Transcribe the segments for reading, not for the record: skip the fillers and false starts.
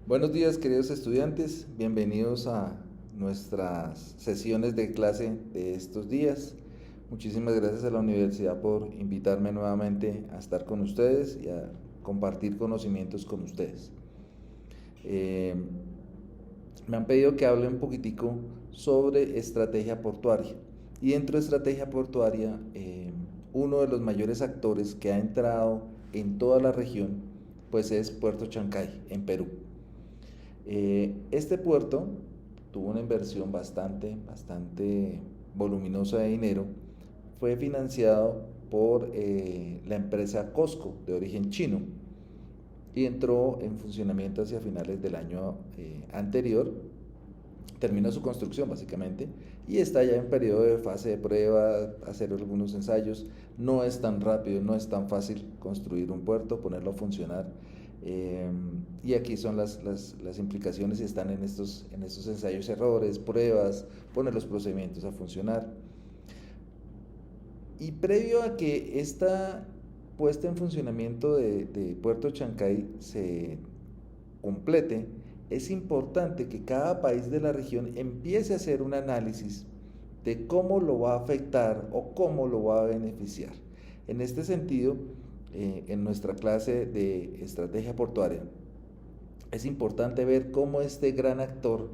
Buenos días, queridos estudiantes, bienvenidos a nuestras sesiones de clase de estos días. Muchísimas gracias a la universidad por invitarme nuevamente a estar con ustedes y a compartir conocimientos con ustedes. Eh, Me han pedido que hable un poquitico sobre estrategia portuaria. Y dentro de estrategia portuaria, uno de los mayores actores que ha entrado en toda la región, pues es Puerto Chancay, en Perú. Este puerto tuvo una inversión bastante voluminosa de dinero. Fue financiado por la empresa COSCO, de origen chino, y entró en funcionamiento hacia finales del año anterior. Terminó su construcción básicamente y está ya en periodo de fase de prueba, hacer algunos ensayos. No es tan rápido, no es tan fácil construir un puerto, ponerlo a funcionar. Y aquí son las implicaciones y están en estos ensayos, errores, pruebas, poner los procedimientos a funcionar. Y previo a que esta puesta en funcionamiento de Puerto Chancay se complete, es importante que cada país de la región empiece a hacer un análisis de cómo lo va a afectar o cómo lo va a beneficiar. En este sentido, en nuestra clase de estrategia portuaria, es importante ver cómo este gran actor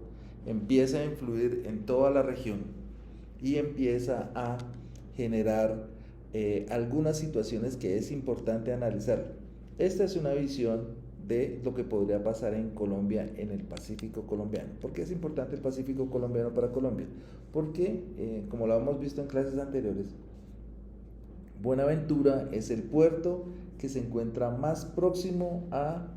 empieza a influir en toda la región y empieza a generar algunas situaciones que es importante analizar. Esta es una visión de lo que podría pasar en Colombia, en el Pacífico colombiano. ¿Por qué es importante el Pacífico colombiano para Colombia? Porque, como lo hemos visto en clases anteriores, Buenaventura es el puerto que se encuentra más próximo a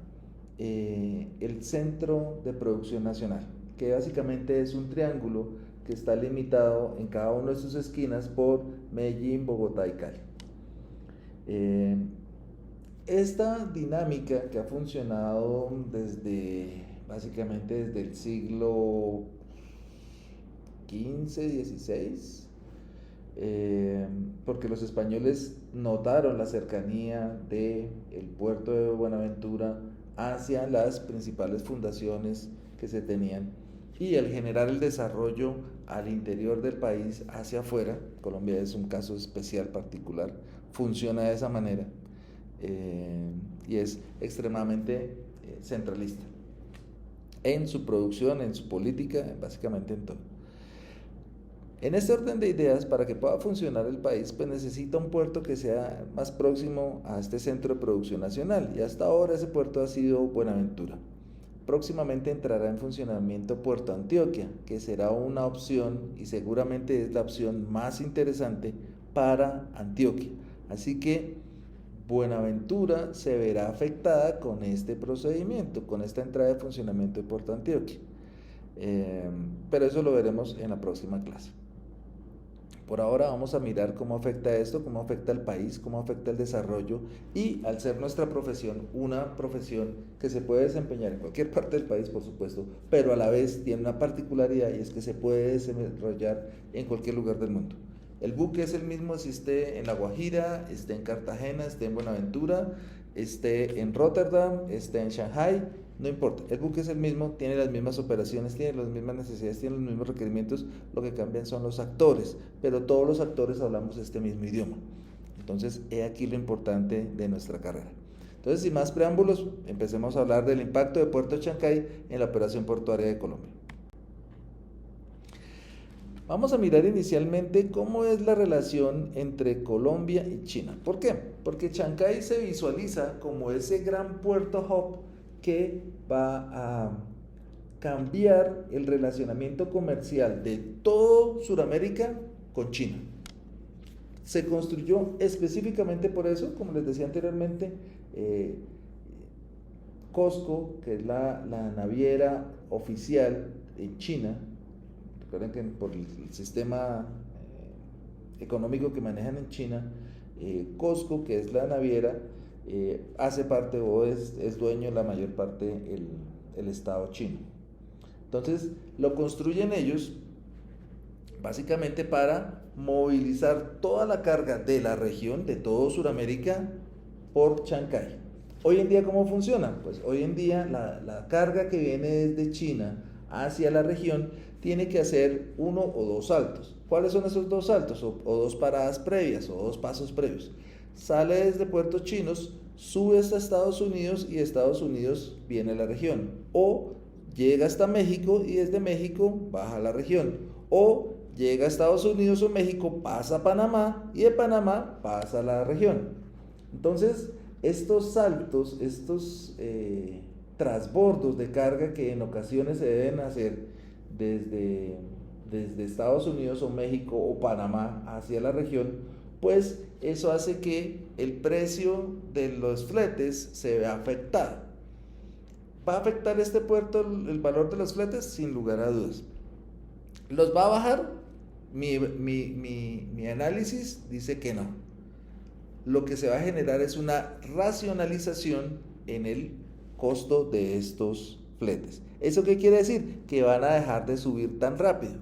el centro de producción nacional, que básicamente es un triángulo que está limitado en cada una de sus esquinas por Medellín, Bogotá y Cali. Esta dinámica que ha funcionado básicamente desde el siglo XV, XVI, porque los españoles notaron la cercanía del puerto de Buenaventura hacia las principales fundaciones que se tenían, y al generar el desarrollo al interior del país hacia afuera. Colombia es un caso especial, particular, funciona de esa manera, y es extremadamente centralista en su producción, en su política, básicamente en todo. En este orden de ideas, para que pueda funcionar el país, pues necesita un puerto que sea más próximo a este centro de producción nacional, y hasta ahora ese puerto ha sido Buenaventura. Próximamente entrará en funcionamiento Puerto Antioquia, que será una opción y seguramente es la opción más interesante para Antioquia. Así que Buenaventura se verá afectada con este procedimiento, con esta entrada de funcionamiento de Puerto Antioquia. Pero eso lo veremos en la próxima clase. Por ahora vamos a mirar cómo afecta esto, cómo afecta al país, cómo afecta el desarrollo, y al ser nuestra profesión una profesión que se puede desempeñar en cualquier parte del país, por supuesto, pero a la vez tiene una particularidad, y es que se puede desarrollar en cualquier lugar del mundo. El buque es el mismo si esté en La Guajira, esté en Cartagena, esté en Buenaventura, esté en Rotterdam, esté en Shanghai, no importa. El buque es el mismo, tiene las mismas operaciones, tiene las mismas necesidades, tiene los mismos requerimientos. Lo que cambian son los actores, pero todos los actores hablamos este mismo idioma. Entonces, he aquí lo importante de nuestra carrera. Entonces, sin más preámbulos, empecemos a hablar del impacto de Puerto Chancay en la operación portuaria de Colombia. Vamos a mirar inicialmente cómo es la relación entre Colombia y China. ¿Por qué? Porque Chancay se visualiza como ese gran puerto hub que va a cambiar el relacionamiento comercial de todo Sudamérica con China. Se construyó específicamente por eso, como les decía anteriormente. COSCO, que es la naviera oficial en China. Recuerden que por el sistema económico que manejan en China, COSCO, que es la naviera, hace parte o es dueño de la mayor parte el Estado chino. Entonces lo construyen ellos básicamente para movilizar toda la carga de la región, de todo Sudamérica, por Chancay. Hoy en día, ¿cómo funciona? Pues hoy en día la carga que viene desde China hacia la región tiene que hacer uno o dos saltos. ¿Cuáles son esos dos saltos? O dos paradas previas o dos pasos previos. Sale desde puertos chinos, sube hasta Estados Unidos y de Estados Unidos viene a la región. O llega hasta México y desde México baja a la región. O llega a Estados Unidos o México, pasa a Panamá y de Panamá pasa a la región. Entonces, estos saltos, estos transbordos de carga que en ocasiones se deben hacer desde Estados Unidos o México o Panamá hacia la región, pues eso hace que el precio de los fletes se vea afectado. ¿Va a afectar este puerto el valor de los fletes? Sin lugar a dudas. ¿Los va a bajar? Mi análisis dice que no. Lo que se va a generar es una racionalización en el costo de estos fletes. ¿Eso qué quiere decir? Que van a dejar de subir tan rápido.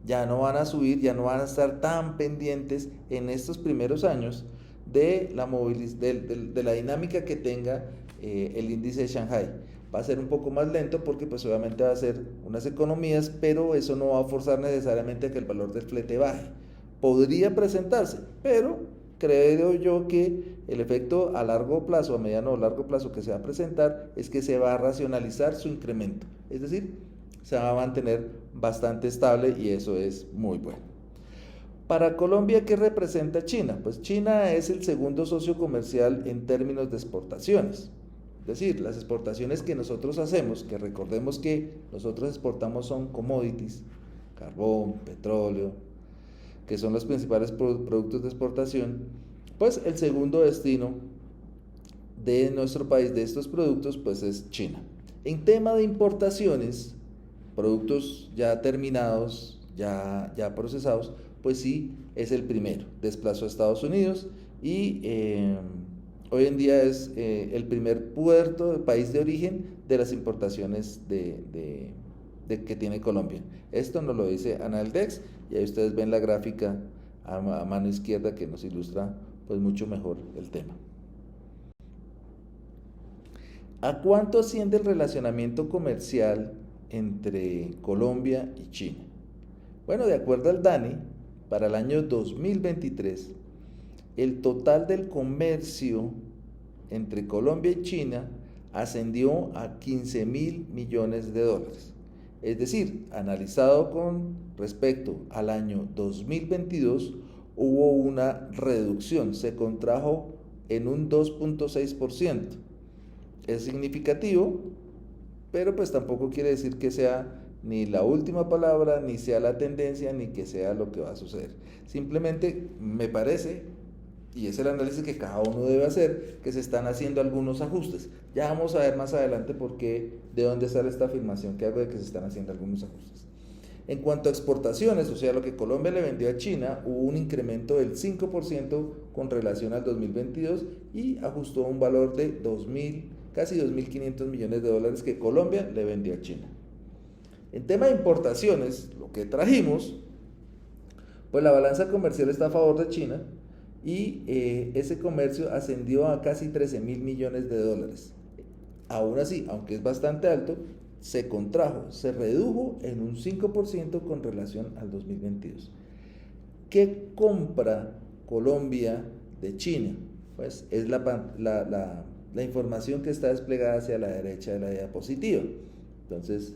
Ya no van a subir, ya no van a estar tan pendientes en estos primeros años de la dinámica que tenga el índice de Shanghai. Va a ser un poco más lento porque pues obviamente va a ser unas economías, pero eso no va a forzar necesariamente a que el valor del flete baje. Podría presentarse, pero creo yo que el efecto a largo plazo, a mediano o largo plazo que se va a presentar es que se va a racionalizar su incremento. Es decir, se va a mantener bastante estable y eso es muy bueno. Para Colombia, ¿qué representa China? Pues China es el segundo socio comercial en términos de exportaciones. Es decir, las exportaciones que nosotros hacemos, que recordemos que nosotros exportamos son commodities, carbón, petróleo, que son los principales productos de exportación, pues el segundo destino de nuestro país de estos productos pues es China. En tema de importaciones, productos ya terminados, ya procesados, pues sí es el primero, desplazó a Estados Unidos y hoy en día es el primer puerto, el país de origen de las importaciones que tiene Colombia. Esto nos lo dice Analdex y ahí ustedes ven la gráfica a mano izquierda que nos ilustra pues mucho mejor el tema. ¿A cuánto asciende el relacionamiento comercial entre Colombia y China? Bueno, de acuerdo al DANI, para el año 2023, el total del comercio entre Colombia y China ascendió a 15.000 millones de dólares. Es decir, analizado con respecto al año 2022, hubo una reducción, se contrajo en un 2.6%. Es significativo, pero pues tampoco quiere decir que sea ni la última palabra, ni sea la tendencia, ni que sea lo que va a suceder. Simplemente me parece, y es el análisis que cada uno debe hacer, que se están haciendo algunos ajustes. Ya vamos a ver más adelante de dónde sale esta afirmación que hago de que se están haciendo algunos ajustes. En cuanto a exportaciones, o sea, lo que Colombia le vendió a China, hubo un incremento del 5% con relación al 2022 y ajustó un valor de casi 2.500 millones de dólares que Colombia le vendió a China. En tema de importaciones, lo que trajimos, pues la balanza comercial está a favor de China y ese comercio ascendió a casi 13.000 millones de dólares. Aún así, aunque es bastante alto, se contrajo, se redujo en un 5% con relación al 2022. ¿Qué compra Colombia de China? Pues es la información que está desplegada hacia la derecha de la diapositiva. Entonces,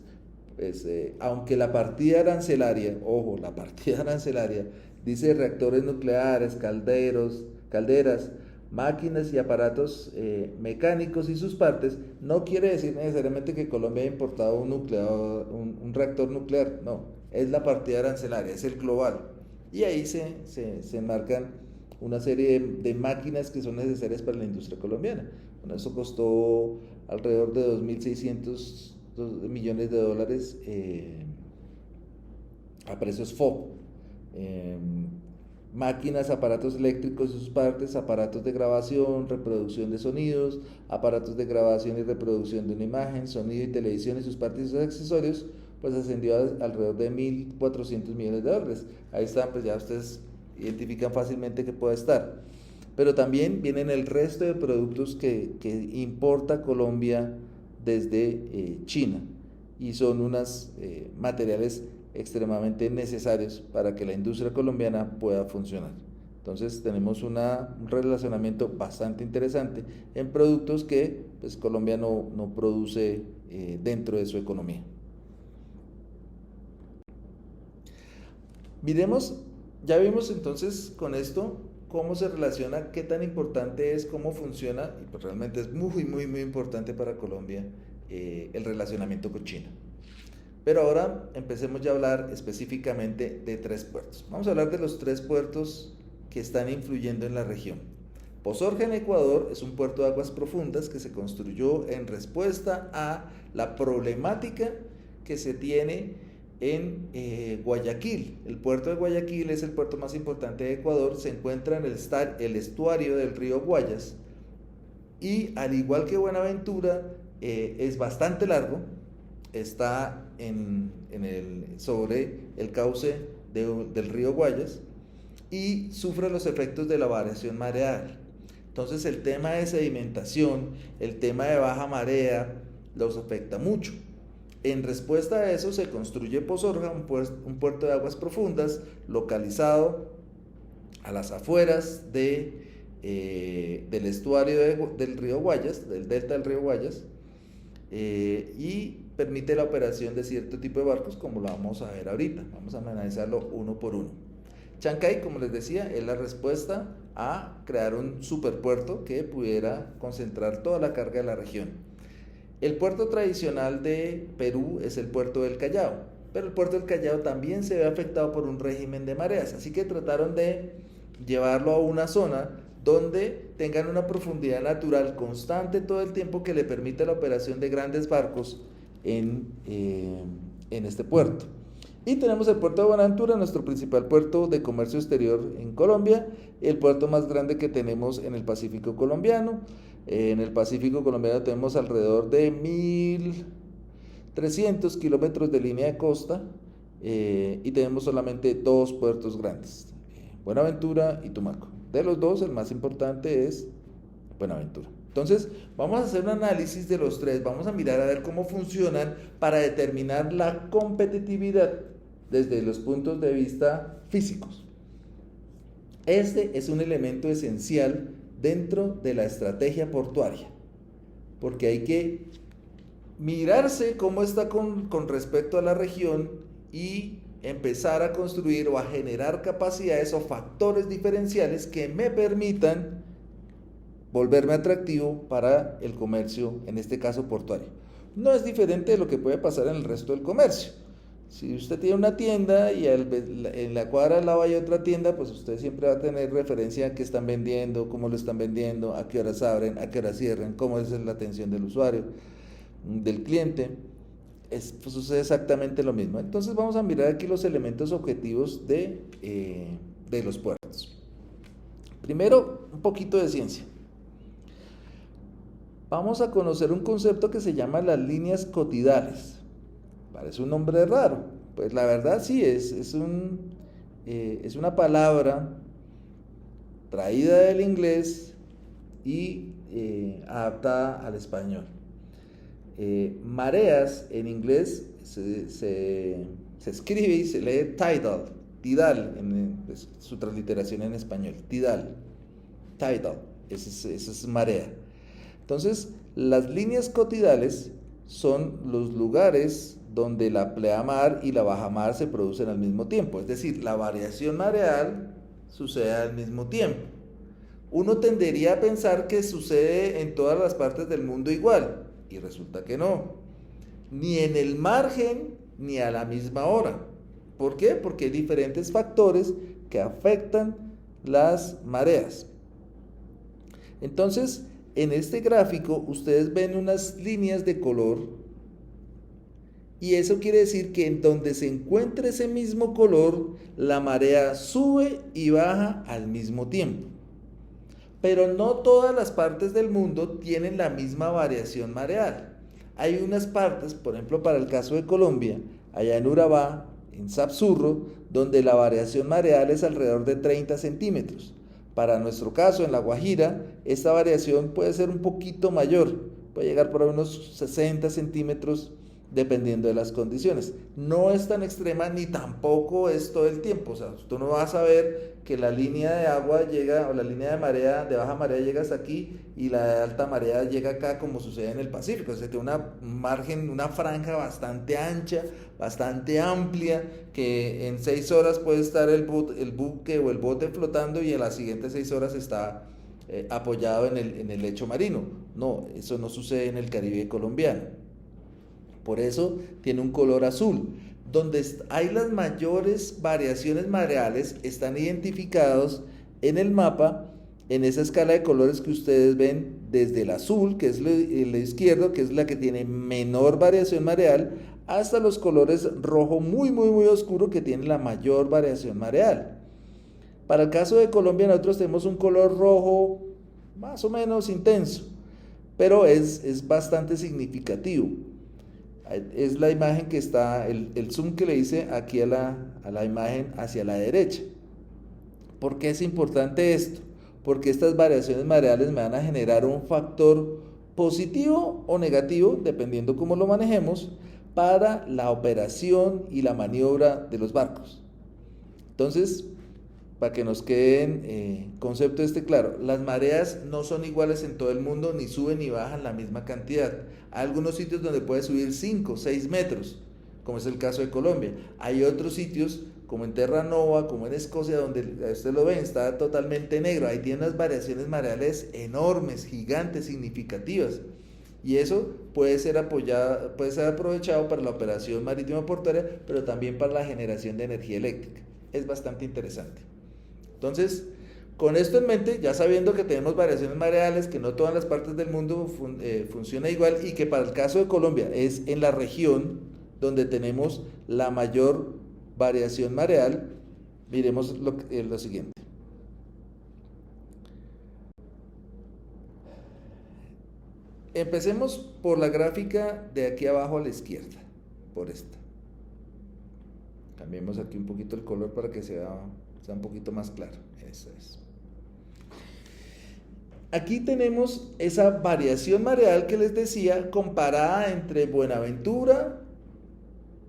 pues, aunque la partida arancelaria, ojo, la partida arancelaria dice reactores nucleares, calderas, máquinas y aparatos mecánicos y sus partes, no quiere decir necesariamente que Colombia haya importado un reactor nuclear, no, es la partida arancelaria, es el global. Y ahí se enmarcan una serie de máquinas que son necesarias para la industria colombiana. Bueno, eso costó alrededor de 2.600 millones de dólares a precios FOB. Máquinas, aparatos eléctricos y sus partes, aparatos de grabación, reproducción de sonidos, aparatos de grabación y reproducción de una imagen, sonido y televisión y sus partes y sus accesorios, pues ascendió a alrededor de 1.400 millones de dólares. Ahí están, pues ya ustedes identifican fácilmente que puede estar. pero también vienen el resto de productos que importa Colombia desde China, y son unos materiales extremadamente necesarios para que la industria colombiana pueda funcionar. Entonces tenemos un relacionamiento bastante interesante en productos que pues, Colombia no produce dentro de su economía. Ya vimos entonces con esto cómo se relaciona, qué tan importante es, cómo funciona, y pues realmente es muy importante para Colombia el relacionamiento con China. Pero ahora empecemos ya a hablar específicamente de 3 puertos. Vamos a hablar de los 3 puertos que están influyendo en la región. Pozorja en Ecuador es un puerto de aguas profundas que se construyó en respuesta a la problemática que se tiene en Guayaquil. El puerto de Guayaquil es el puerto más importante de Ecuador, se encuentra en el estuario del río Guayas, y al igual que Buenaventura es bastante largo, está sobre el cauce del río Guayas, y sufre los efectos de la variación mareal. Entonces el tema de sedimentación, el tema de baja marea, los afecta mucho. En respuesta a eso se construye Pozorja, un puerto de aguas profundas localizado a las afueras del estuario del río Guayas, del delta del río Guayas, y permite la operación de cierto tipo de barcos, como lo vamos a ver ahorita. Vamos a analizarlo uno por uno. Chancay, como les decía, es la respuesta a crear un superpuerto que pudiera concentrar toda la carga de la región. El puerto tradicional de Perú es el puerto del Callao, pero el puerto del Callao también se ve afectado por un régimen de mareas, así que trataron de llevarlo a una zona donde tengan una profundidad natural constante todo el tiempo que le permita la operación de grandes barcos en este puerto. Y tenemos el puerto de Buenaventura, nuestro principal puerto de comercio exterior en Colombia, el puerto más grande que tenemos en el Pacífico colombiano. En el Pacífico colombiano tenemos alrededor de 1.300 kilómetros de línea de costa, y tenemos solamente 2 puertos grandes, Buenaventura y Tumaco. De los 2, el más importante es Buenaventura. Entonces, vamos a hacer un análisis de los 3, vamos a mirar a ver cómo funcionan para determinar la competitividad desde los puntos de vista físicos. Este es un elemento esencial dentro de la estrategia portuaria, porque hay que mirarse cómo está con respecto a la región y empezar a construir o a generar capacidades o factores diferenciales que me permitan volverme atractivo para el comercio, en este caso portuario. No es diferente de lo que puede pasar en el resto del comercio. Si usted tiene una tienda y en la cuadra al lado hay otra tienda, pues usted siempre va a tener referencia a qué están vendiendo, cómo lo están vendiendo, a qué horas abren, a qué horas cierran, cómo es la atención del usuario, del cliente. Pues sucede exactamente lo mismo. Entonces vamos a mirar aquí los elementos objetivos de los puertos. Primero, un poquito de ciencia. Vamos a conocer un concepto que se llama las líneas cotidales. Parece un nombre raro, pues la verdad sí es una palabra traída del inglés y adaptada al español. Mareas en inglés se escribe y se lee tidal, es su transliteración en español, tidal, esa es marea. Entonces, las líneas cotidales son los lugares donde la pleamar y la bajamar se producen al mismo tiempo, es decir, la variación mareal sucede al mismo tiempo. Uno tendería a pensar que sucede en todas las partes del mundo igual, y resulta que no, ni en el margen ni a la misma hora. ¿Por qué? Porque hay diferentes factores que afectan las mareas. Entonces, en este gráfico ustedes ven unas líneas de color, y eso quiere decir que en donde se encuentre ese mismo color, la marea sube y baja al mismo tiempo. Pero no todas las partes del mundo tienen la misma variación mareal. Hay unas partes, por ejemplo para el caso de Colombia, allá en Urabá, en Sapsurro, donde la variación mareal es alrededor de 30 centímetros. Para nuestro caso, en La Guajira, esta variación puede ser un poquito mayor, puede llegar por unos 60 centímetros dependiendo de las condiciones. No es tan extrema ni tampoco es todo el tiempo. O sea, tú no vas a ver que la línea de agua llega, o la línea de marea, de baja marea llega hasta aquí y la de alta marea llega acá, como sucede en el Pacífico. O sea, tiene una margen, una franja bastante ancha, bastante amplia, que en 6 horas puede estar el buque o el bote flotando y en las siguientes 6 horas está apoyado en el lecho marino. No, eso no sucede en el Caribe colombiano. Por eso tiene un color azul. Donde hay las mayores variaciones mareales están identificados en el mapa, en esa escala de colores que ustedes ven desde el azul, que es el izquierdo, que es la que tiene menor variación mareal, hasta los colores rojo muy oscuro, que tiene la mayor variación mareal. Para el caso de Colombia, nosotros tenemos un color rojo más o menos intenso, pero es bastante significativo. Es la imagen que está, el zoom que le hice aquí a la imagen hacia la derecha. ¿Por qué es importante esto? Porque estas variaciones mareales me van a generar un factor positivo o negativo, dependiendo cómo lo manejemos, para la operación y la maniobra de los barcos. Entonces, para que nos queden concepto claro, las mareas no son iguales en todo el mundo, ni suben ni bajan la misma cantidad. Hay algunos sitios donde puede subir 5, 6 metros, como es el caso de Colombia. Hay otros sitios, como en Terranova, como en Escocia, donde ustedes lo ven, está totalmente negro. Ahí tiene unas variaciones mareales enormes, gigantes, significativas. Y eso puede ser aprovechado para la operación marítima portuaria, pero también para la generación de energía eléctrica. Es bastante interesante. Entonces, con esto en mente, ya sabiendo que tenemos variaciones mareales, que no todas las partes del mundo funciona igual y que para el caso de Colombia es en la región donde tenemos la mayor variación mareal, miremos lo siguiente. Empecemos por la gráfica de aquí abajo a la izquierda, por esta. Cambiemos aquí un poquito el color para que sea un poquito más claro. Eso es. Aquí tenemos esa variación mareal que les decía, comparada entre Buenaventura,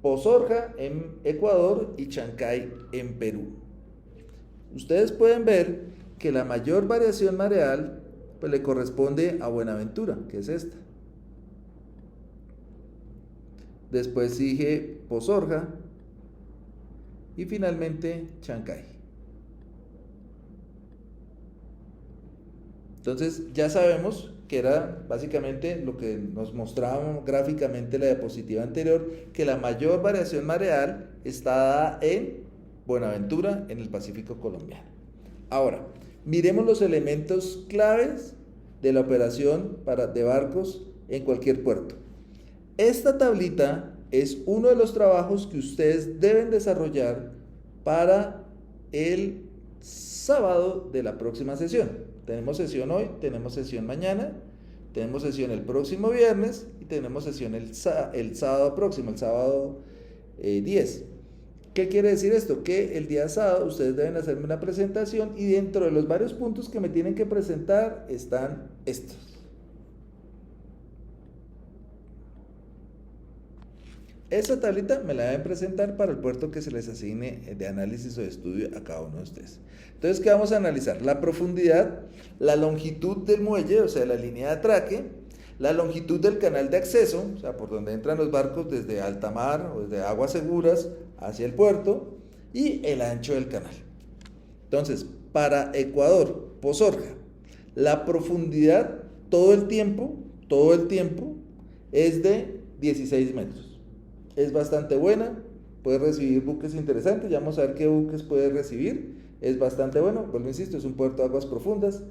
Pozorja en Ecuador y Chancay en Perú. Ustedes pueden ver que la mayor variación mareal pues le corresponde a Buenaventura, que es esta. Después sigue Pozorja y finalmente Chancay. Entonces ya sabemos que era básicamente lo que nos mostraba gráficamente la diapositiva anterior, que la mayor variación mareal está dada en Buenaventura, en el Pacífico colombiano. Ahora, miremos los elementos claves de la operación de barcos en cualquier puerto. Esta tablita es uno de los trabajos que ustedes deben desarrollar para el sábado de la próxima sesión. Tenemos sesión hoy, tenemos sesión mañana, tenemos sesión el próximo viernes y tenemos sesión el sábado próximo, el sábado 10. ¿Qué quiere decir esto? Que el día sábado ustedes deben hacerme una presentación y dentro de los varios puntos que me tienen que presentar están estos. Esa tablita me la deben presentar para el puerto que se les asigne de análisis o de estudio a cada uno de ustedes. Entonces, ¿qué vamos a analizar? La profundidad, la longitud del muelle, o sea, la línea de atraque, la longitud del canal de acceso, o sea, por donde entran los barcos desde alta mar o desde aguas seguras hacia el puerto, y el ancho del canal. Entonces, para Ecuador, Pozorja, la profundidad todo el tiempo, es de 16 metros. Es bastante buena, puede recibir buques interesantes, ya vamos a ver qué buques puede recibir, es bastante bueno, vuelvo insisto, es un puerto de aguas profundas.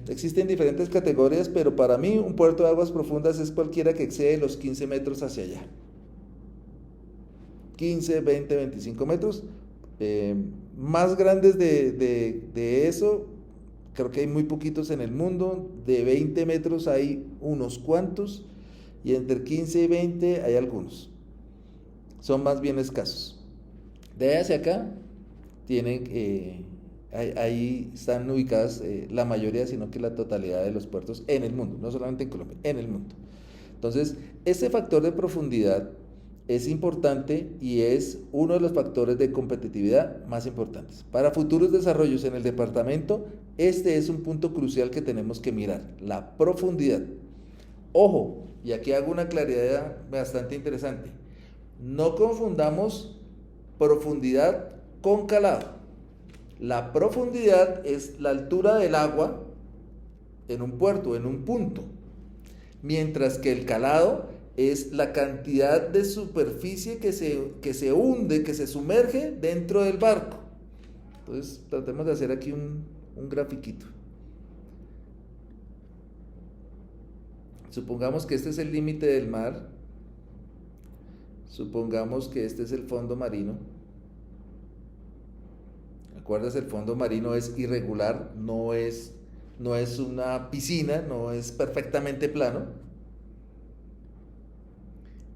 Existen diferentes categorías, pero para mí un puerto de aguas profundas es cualquiera que excede los 15 metros hacia allá. 15, 20, 25 metros. Más grandes de eso, creo que hay muy poquitos en el mundo. De 20 metros hay unos cuantos. Y entre 15 y 20 hay algunos. Son más bien escasos. De ahí hacia acá tienen Ahí están ubicadas la mayoría, sino que la totalidad de los puertos en el mundo, no solamente en Colombia, en el mundo. Entonces, este factor de profundidad es importante y es uno de los factores de competitividad más importantes. Para futuros desarrollos en el departamento, este es un punto crucial que tenemos que mirar, la profundidad. Ojo, y aquí hago una claridad bastante interesante. No confundamos profundidad con calado. La profundidad es la altura del agua en un puerto, en un punto, mientras que el calado es la cantidad de superficie que se hunde, que se sumerge dentro del barco. Entonces tratemos de hacer aquí un grafiquito. Supongamos que este es el límite del mar. Supongamos que este es el fondo marino. ¿Recuerdas? El fondo marino es irregular, no es una piscina, no es perfectamente plano.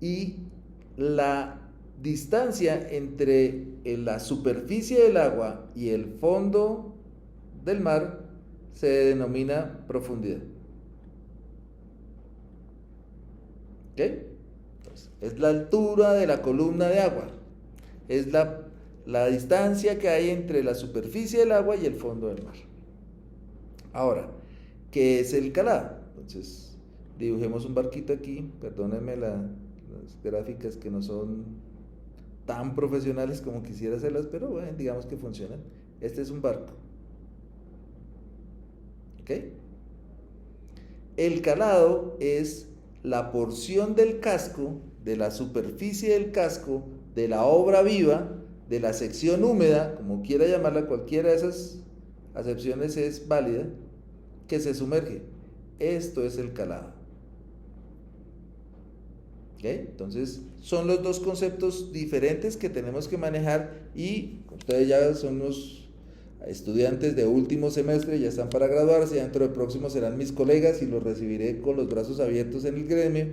Y la distancia entre la superficie del agua y el fondo del mar se denomina profundidad. ¿Ok? Entonces, es la altura de la columna de agua. Es la distancia que hay entre la superficie del agua y el fondo del mar. Ahora, ¿qué es el calado? Entonces, dibujemos un barquito aquí. Perdónenme las gráficas que no son tan profesionales como quisiera hacerlas, pero bueno, digamos que funcionan. Este es un barco. ¿Ok? El calado es la porción del casco, de la superficie del casco, de la obra viva, de la sección húmeda, como quiera llamarla, cualquiera de esas acepciones es válida, que se sumerge. Esto es el calado. ¿Ok? Entonces, son los dos conceptos diferentes que tenemos que manejar y ustedes ya son los estudiantes de último semestre, ya están para graduarse, dentro del próximo serán mis colegas y los recibiré con los brazos abiertos en el gremio.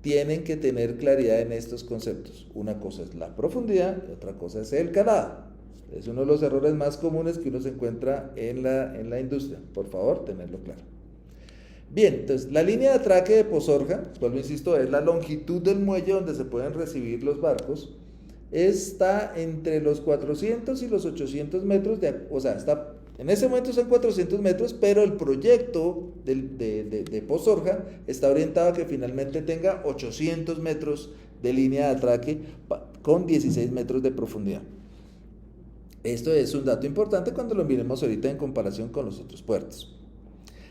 Tienen que tener claridad en estos conceptos. Una cosa es la profundidad y otra cosa es el calado. Es uno de los errores más comunes que uno se encuentra en la industria. Por favor, tenerlo claro. Bien, entonces la línea de atraque de Posorja, vuelvo insisto, es la longitud del muelle donde se pueden recibir los barcos. Está entre los 400 y los 800 metros, o sea, está, en ese momento son 400 metros, pero el proyecto de Posorja está orientado a que finalmente tenga 800 metros de línea de atraque con 16 metros de profundidad. Esto es un dato importante cuando lo miremos ahorita en comparación con los otros puertos.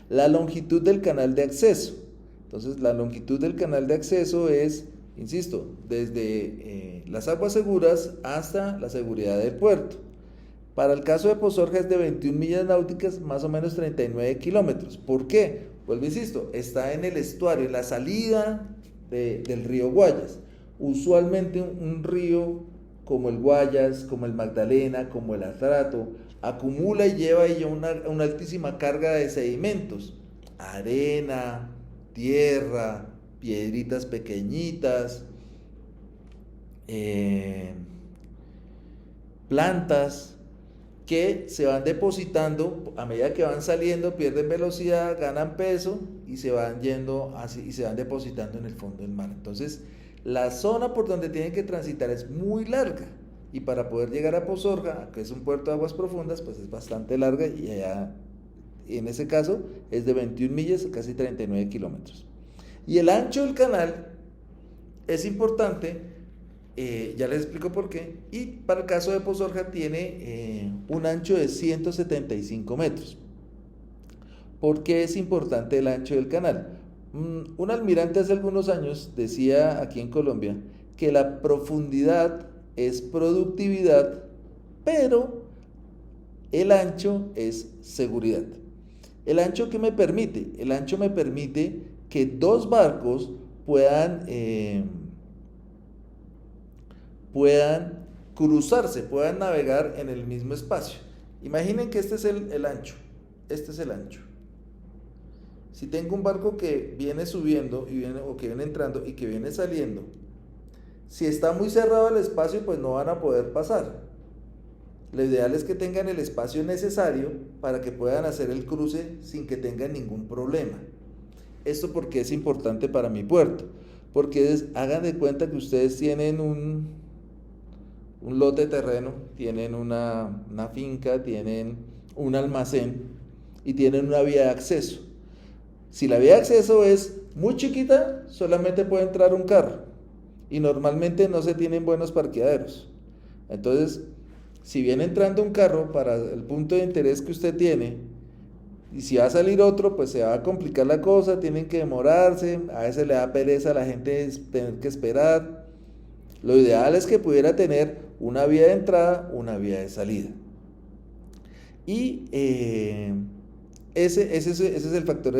La longitud del canal de acceso. Entonces, la longitud del canal de acceso es, insisto, desde las aguas seguras hasta la seguridad del puerto. Para el caso de Posorja es de 21 millas náuticas, más o menos 39 kilómetros. ¿Por qué? Vuelvo, insisto, está en el estuario, en la salida del río Guayas. Usualmente un río como el Guayas, como el Magdalena, como el Atrato, acumula y lleva ahí una altísima carga de sedimentos, arena, tierra, piedritas pequeñitas, plantas que se van depositando a medida que van saliendo, pierden velocidad, ganan peso y se van yendo así y se van depositando en el fondo del mar. Entonces, la zona por donde tienen que transitar es muy larga y para poder llegar a Posorja, que es un puerto de aguas profundas, pues es bastante larga y allá, en ese caso, es de 21 millas, casi 39 kilómetros. Y el ancho del canal es importante, ya les explico por qué, y para el caso de Posorja tiene un ancho de 175 metros. ¿Por qué es importante el ancho del canal? Un almirante hace algunos años decía aquí en Colombia que la profundidad es productividad, pero el ancho es seguridad. ¿El ancho qué me permite? El ancho me permite que dos barcos puedan cruzarse, puedan navegar en el mismo espacio. Imaginen que este es el ancho, este es el ancho. Si tengo un barco que viene subiendo o que viene entrando y que viene saliendo, si está muy cerrado el espacio, pues no van a poder pasar. Lo ideal es que tengan el espacio necesario para que puedan hacer el cruce sin que tengan ningún problema. Esto porque es importante para mi puerto, porque hagan de cuenta que ustedes tienen un lote de terreno, tienen una finca, tienen un almacén y tienen una vía de acceso. Si la vía de acceso es muy chiquita, solamente puede entrar un carro y normalmente no se tienen buenos parqueaderos. Entonces, si viene entrando un carro para el punto de interés que usted tiene, y si va a salir otro, pues se va a complicar la cosa, tienen que demorarse, a veces le da pereza a la gente tener que esperar. Lo ideal es que pudiera tener una vía de entrada, una vía de salida. Y ese es el factor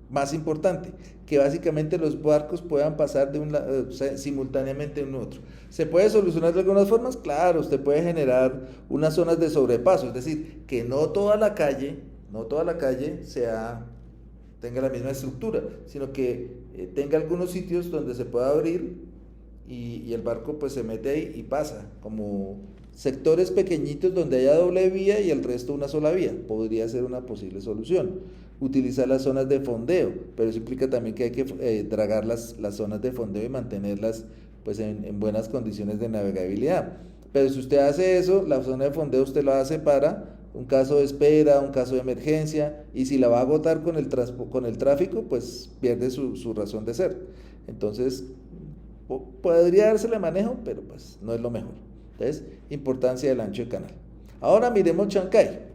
más importante, que básicamente los barcos puedan pasar de o sea, simultáneamente de un otro. ¿Se puede solucionar de algunas formas? Claro, usted puede generar unas zonas de sobrepaso, es decir, que no toda la calle tenga la misma estructura, sino que tenga algunos sitios donde se pueda abrir y el barco pues se mete ahí y pasa, como sectores pequeñitos donde haya doble vía y el resto una sola vía. Podría ser una posible solución. Utilizar las zonas de fondeo, pero eso implica también que hay que dragar las zonas de fondeo y mantenerlas pues en buenas condiciones de navegabilidad. Pero si usted hace eso, la zona de fondeo usted lo hace para un caso de espera, un caso de emergencia, y si la va a agotar con el tráfico, pues pierde su razón de ser. Entonces, podría dársele manejo, pero pues no es lo mejor. Entonces, importancia del ancho de canal. Ahora miremos Chancay.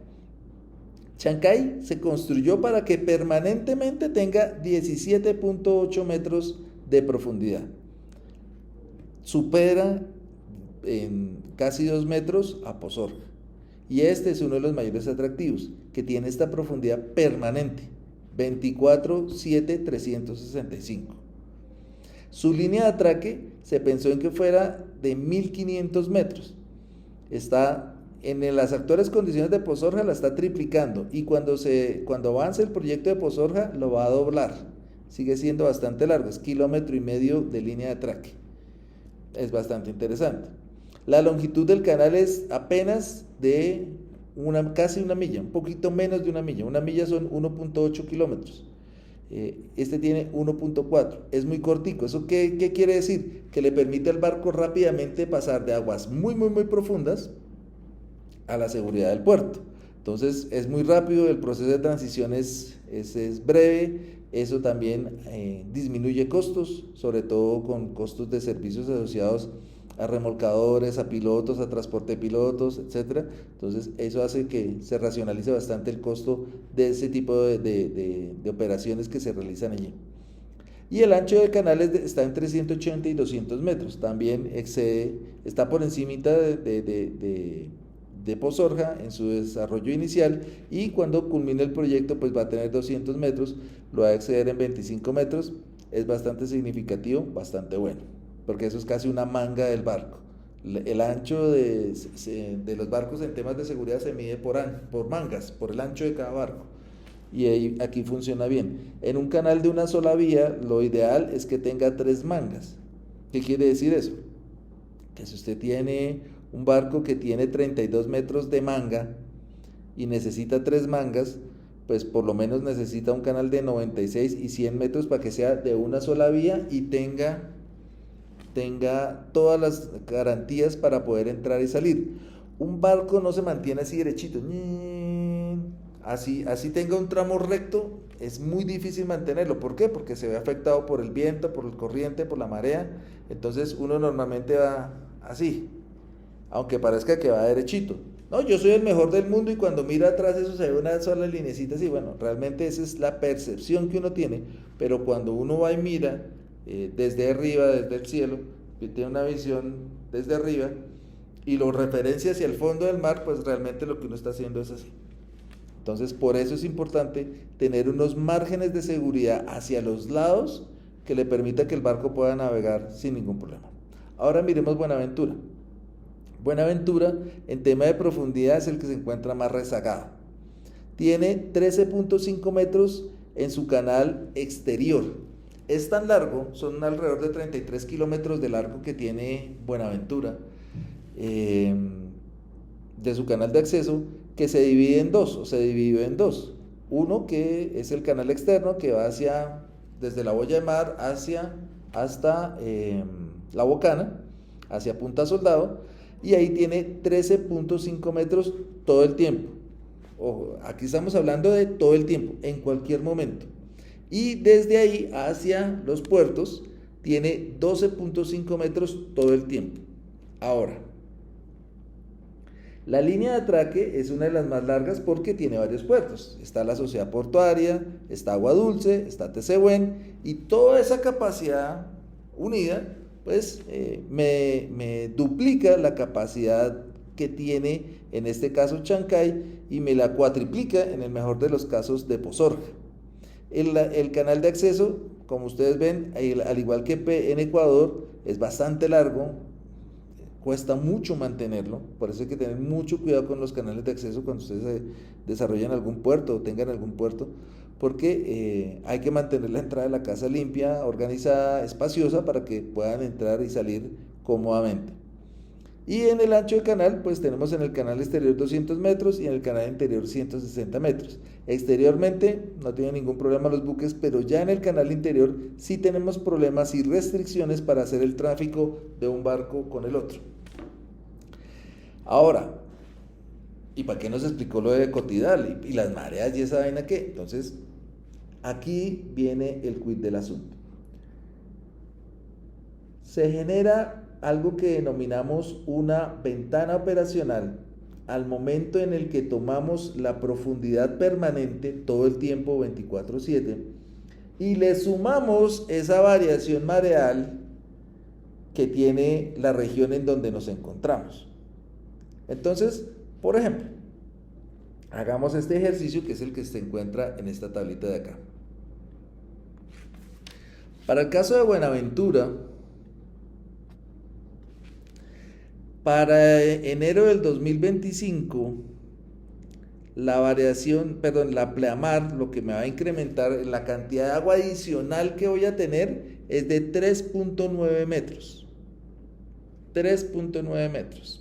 Chancay se construyó para que permanentemente tenga 17.8 metros de profundidad. Supera en casi 2 metros a Pozorja. Y este es uno de los mayores atractivos, que tiene esta profundidad permanente, 24,7,365. Su línea de atraque se pensó en que fuera de 1500 metros. Está en las actuales condiciones de Pozorja, la está triplicando, y cuando avance el proyecto de Pozorja lo va a doblar. Sigue siendo bastante largo, es 1,5 kilómetros de línea de atraque. Es bastante interesante. La longitud del canal es apenas de casi una milla, un poquito menos de una milla. Una milla son 1,8 kilómetros. Este tiene 1,4. Es muy cortico. ¿Eso qué quiere decir? Que le permite al barco rápidamente pasar de aguas muy, muy, muy profundas a la seguridad del puerto. Entonces es muy rápido, el proceso de transición es breve. Eso también disminuye costos, sobre todo con costos de servicios asociados a remolcadores, a pilotos, a transporte de pilotos, etc. Entonces eso hace que se racionalice bastante el costo de ese tipo de operaciones que se realizan allí. Y el ancho del canal está entre 180 y 200 metros, también está por encima de Pozorja en su desarrollo inicial, y cuando culmine el proyecto pues va a tener 200 metros, lo va a exceder en 25 metros, es bastante significativo, bastante bueno, porque eso es casi una manga del barco. El ancho de los barcos en temas de seguridad se mide por mangas, por el ancho de cada barco, y aquí funciona bien. En un canal de una sola vía, lo ideal es que tenga 3 mangas. ¿Qué quiere decir eso? Que si usted tiene un barco que tiene 32 metros de manga y necesita 3 mangas, pues por lo menos necesita un canal de 96 y 100 metros para que sea de una sola vía y tenga todas las garantías para poder entrar y salir. Un barco no se mantiene así derechito, así tenga un tramo recto, es muy difícil mantenerlo. ¿Por qué? Porque se ve afectado por el viento, por el corriente, por la marea. Entonces uno normalmente va así, aunque parezca que va derechito. No, yo soy el mejor del mundo, y cuando mira atrás eso se ve una sola linecita así. Bueno, realmente esa es la percepción que uno tiene, pero cuando uno va y mira desde arriba, desde el cielo, tiene una visión desde arriba y lo referencia hacia el fondo del mar, pues realmente lo que uno está haciendo es así. Entonces, por eso es importante tener unos márgenes de seguridad hacia los lados que le permita que el barco pueda navegar sin ningún problema. Ahora miremos Buenaventura. Buenaventura, en tema de profundidad, es el que se encuentra más rezagado. Tiene 13.5 metros en su canal exterior. Es tan largo, son alrededor de 33 kilómetros de largo que tiene Buenaventura. de su canal de acceso, que se divide en dos, o se dividió en dos. Uno que es el canal externo, que va desde la boya de mar hasta La Bocana, hacia Punta Soldado, y ahí tiene 13.5 metros todo el tiempo. Ojo, aquí estamos hablando de todo el tiempo, en cualquier momento. Y desde ahí hacia los puertos tiene 12.5 metros todo el tiempo. Ahora, la línea de atraque es una de las más largas porque tiene varios puertos. Está la Sociedad Portuaria, está Agua Dulce, está Tezehuén, y toda esa capacidad unida pues me duplica la capacidad que tiene en este caso Chancay y me la cuatriplica en el mejor de los casos de Pozorja. El canal de acceso, como ustedes ven, al igual que en Ecuador, es bastante largo, cuesta mucho mantenerlo, por eso hay que tener mucho cuidado con los canales de acceso cuando ustedes desarrollan algún puerto o tengan algún puerto, porque hay que mantener la entrada de la casa limpia, organizada, espaciosa, para que puedan entrar y salir cómodamente. Y en el ancho del canal, pues tenemos en el canal exterior 200 metros y en el canal interior 160 metros. Exteriormente no tienen ningún problema los buques, pero ya en el canal interior sí tenemos problemas y restricciones para hacer el tráfico de un barco con el otro. Ahora, ¿y para qué nos explicó lo de Cotidal y las mareas y esa vaina qué? Entonces, aquí viene el quid del asunto. Se genera algo que denominamos una ventana operacional al momento en el que tomamos la profundidad permanente todo el tiempo 24/7 y le sumamos esa variación mareal que tiene la región en donde nos encontramos. Entonces, por ejemplo, hagamos este ejercicio que es el que se encuentra en esta tablita de acá. Para el caso de Buenaventura, para enero del 2025, la pleamar, lo que me va a incrementar, la cantidad de agua adicional que voy a tener es de 3.9 metros. 3.9 metros.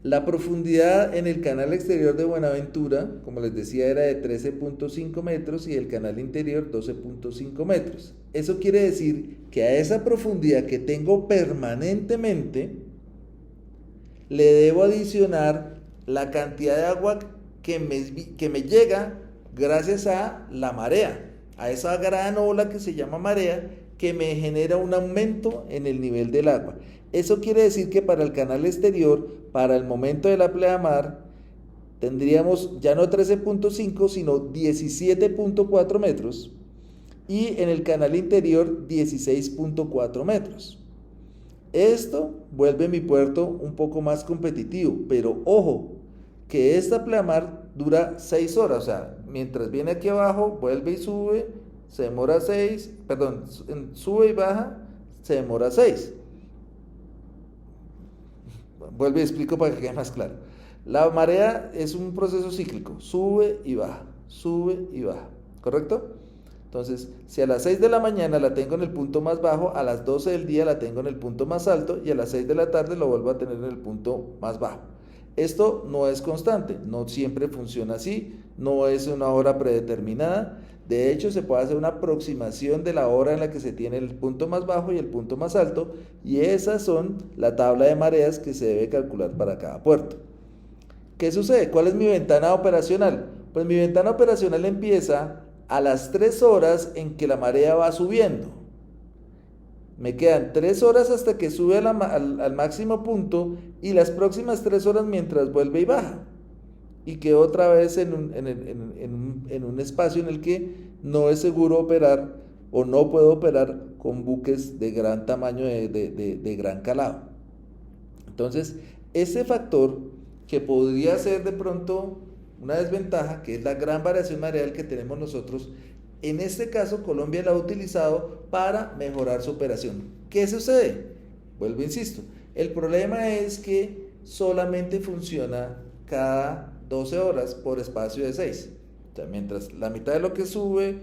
La profundidad en el canal exterior de Buenaventura, como les decía, era de 13.5 metros y el canal interior 12.5 metros. Eso quiere decir que a esa profundidad que tengo permanentemente, le debo adicionar la cantidad de agua que me llega gracias a la marea, a esa gran ola que se llama marea, que me genera un aumento en el nivel del agua. Eso quiere decir que para el canal exterior, para el momento de la pleamar, tendríamos ya no 13.5, sino 17.4 metros, y en el canal interior 16.4 metros. Esto vuelve mi puerto un poco más competitivo, pero ojo, que esta pleamar dura 6 horas, o sea, mientras viene aquí abajo, vuelve y sube, se demora 6, sube y baja, se demora 6. Vuelvo y explico para que quede más claro. La marea es un proceso cíclico, sube y baja, ¿correcto? Entonces, si a las 6 de la mañana la tengo en el punto más bajo, a las 12 del día la tengo en el punto más alto y a las 6 de la tarde lo vuelvo a tener en el punto más bajo. Esto no es constante, no siempre funciona así, no es una hora predeterminada. De hecho, se puede hacer una aproximación de la hora en la que se tiene el punto más bajo y el punto más alto, y esas son la tabla de mareas que se debe calcular para cada puerto. ¿Qué sucede? ¿Cuál es mi ventana operacional? Pues mi ventana operacional empieza a las 3 horas en que la marea va subiendo. Me quedan 3 horas hasta que sube al máximo punto y las próximas 3 horas mientras vuelve y baja. Y quedo otra vez en un espacio en el que no es seguro operar o no puedo operar con buques de gran tamaño, de gran calado. Entonces, ese factor que podría ser de pronto una desventaja, que es la gran variación mareal que tenemos nosotros, en este caso Colombia la ha utilizado para mejorar su operación. ¿Qué sucede? Vuelvo, insisto, el problema es que solamente funciona cada 12 horas por espacio de 6. O sea, mientras la mitad de lo que sube,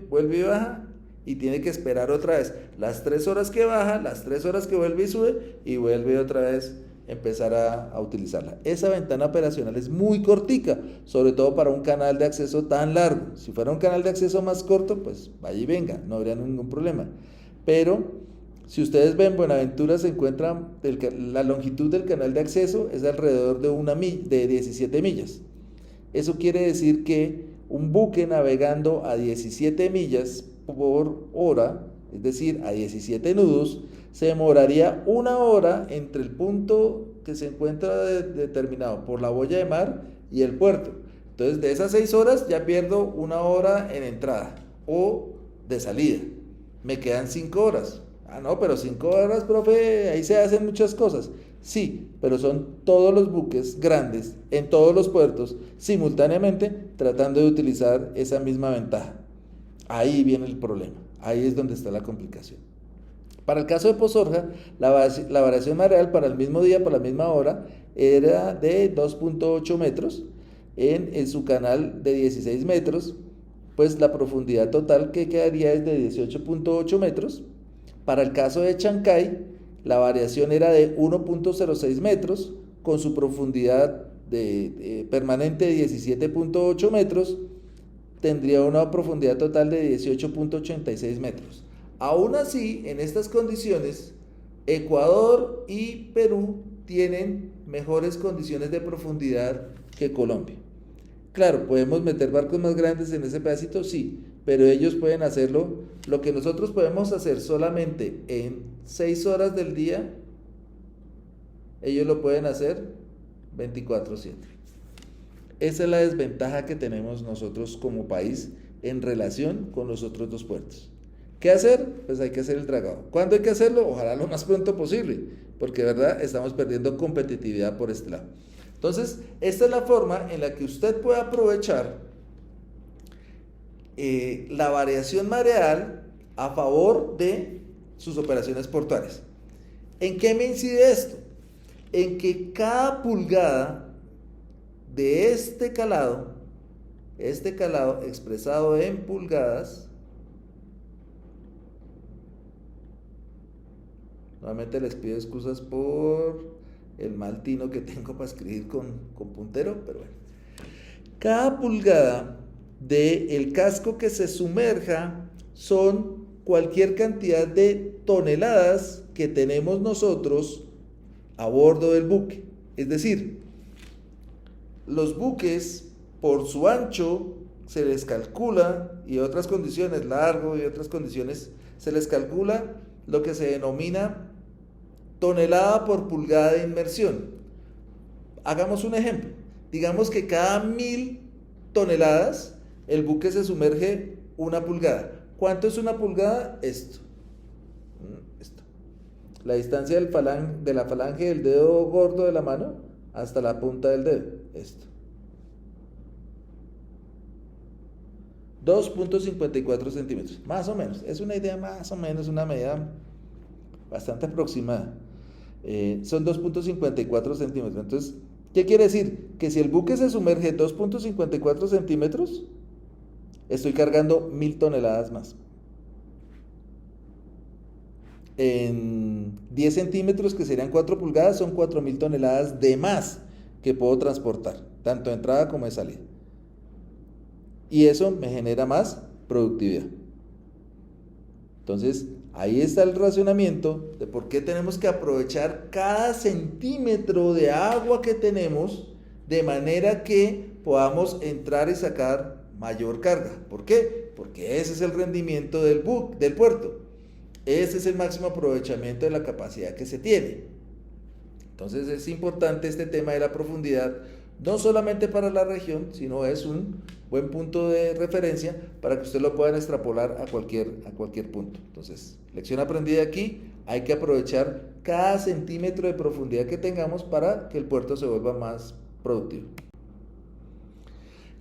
vuelve y baja, y tiene que esperar otra vez las 3 horas que baja, las 3 horas que vuelve y sube, y vuelve otra vez empezar a utilizarla. Esa ventana operacional es muy cortica, sobre todo para un canal de acceso tan largo. Si fuera un canal de acceso más corto, pues vaya y venga, no habría ningún problema. Pero si ustedes ven, Buenaventura se encuentra, la longitud del canal de acceso es alrededor de 17 millas. Eso quiere decir que un buque navegando a 17 millas por hora, es decir, a 17 nudos, se demoraría 1 hora entre el punto que se encuentra determinado por la boya de mar y el puerto. Entonces, de esas 6 horas ya pierdo 1 hora en entrada o de salida. Me quedan 5 horas. Ah, no, pero 5 horas, profe, ahí se hacen muchas cosas. Sí, pero son todos los buques grandes en todos los puertos simultáneamente tratando de utilizar esa misma ventaja. Ahí viene el problema, ahí es donde está la complicación. Para el caso de Pozorja, la variación mareal para el mismo día, para la misma hora, era de 2.8 metros en su canal de 16 metros, pues la profundidad total que quedaría es de 18.8 metros. Para el caso de Chancay, la variación era de 1.06 metros, con su profundidad permanente de 17.8 metros, tendría una profundidad total de 18.86 metros. Aún así, en estas condiciones, Ecuador y Perú tienen mejores condiciones de profundidad que Colombia. Claro, ¿podemos meter barcos más grandes en ese pedacito? Sí, pero ellos pueden hacerlo. Lo que nosotros podemos hacer solamente en 6 horas del día, ellos lo pueden hacer 24/7. Esa es la desventaja que tenemos nosotros como país en relación con los otros dos puertos. ¿Qué hacer? Pues hay que hacer el dragado. ¿Cuándo hay que hacerlo? Ojalá lo más pronto posible, porque de verdad estamos perdiendo competitividad por este lado. Entonces, esta es la forma en la que usted puede aprovechar la variación mareal a favor de sus operaciones portuarias. ¿En qué me incide esto? En que cada pulgada de este calado expresado en pulgadas, nuevamente les pido excusas por el mal tino que tengo para escribir con puntero, pero bueno. Cada pulgada del casco que se sumerja son cualquier cantidad de toneladas que tenemos nosotros a bordo del buque. Es decir, los buques por su ancho se les calcula, y otras condiciones, largo y otras condiciones, se les calcula lo que se denomina tonelada por pulgada de inmersión. Hagamos un ejemplo. Digamos que cada 1000 toneladas el buque se sumerge 1 pulgada. ¿Cuánto es 1 pulgada? Esto. La distancia de la falange del dedo gordo de la mano hasta la punta del dedo. Esto. 2.54 centímetros. Más o menos. Es una idea más o menos, una medida bastante aproximada. Son 2.54 centímetros. Entonces, ¿qué quiere decir? Que si el buque se sumerge 2.54 centímetros, estoy cargando 1000 toneladas más. En 10 centímetros, que serían 4 pulgadas, son 4000 toneladas de más que puedo transportar, tanto de entrada como de salida. Y eso me genera más productividad. Entonces, ahí está el razonamiento de por qué tenemos que aprovechar cada centímetro de agua que tenemos de manera que podamos entrar y sacar mayor carga. ¿Por qué? Porque ese es el rendimiento del puerto. Ese es el máximo aprovechamiento de la capacidad que se tiene. Entonces es importante este tema de la profundidad, no solamente para la región, sino es un buen punto de referencia para que ustedes lo puedan extrapolar a cualquier punto. Entonces, lección aprendida aquí, hay que aprovechar cada centímetro de profundidad que tengamos para que el puerto se vuelva más productivo.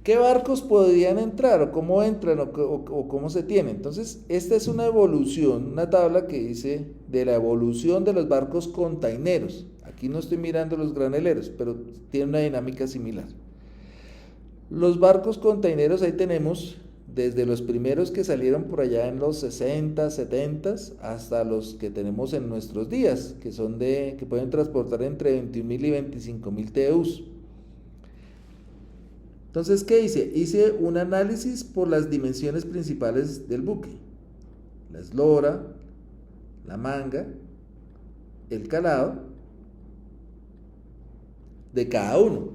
¿Qué barcos podrían entrar o cómo entran o cómo se tienen? Entonces, esta es una evolución, una tabla que dice de la evolución de los barcos containeros. Aquí no estoy mirando los graneleros, pero tiene una dinámica similar. Los barcos containeros, ahí tenemos desde los primeros que salieron por allá en los 60, 70 hasta los que tenemos en nuestros días, que pueden transportar entre 21.000 y 25.000 TEUs. Entonces, ¿qué hice? Hice un análisis por las dimensiones principales del buque: la eslora, la manga, el calado de cada uno.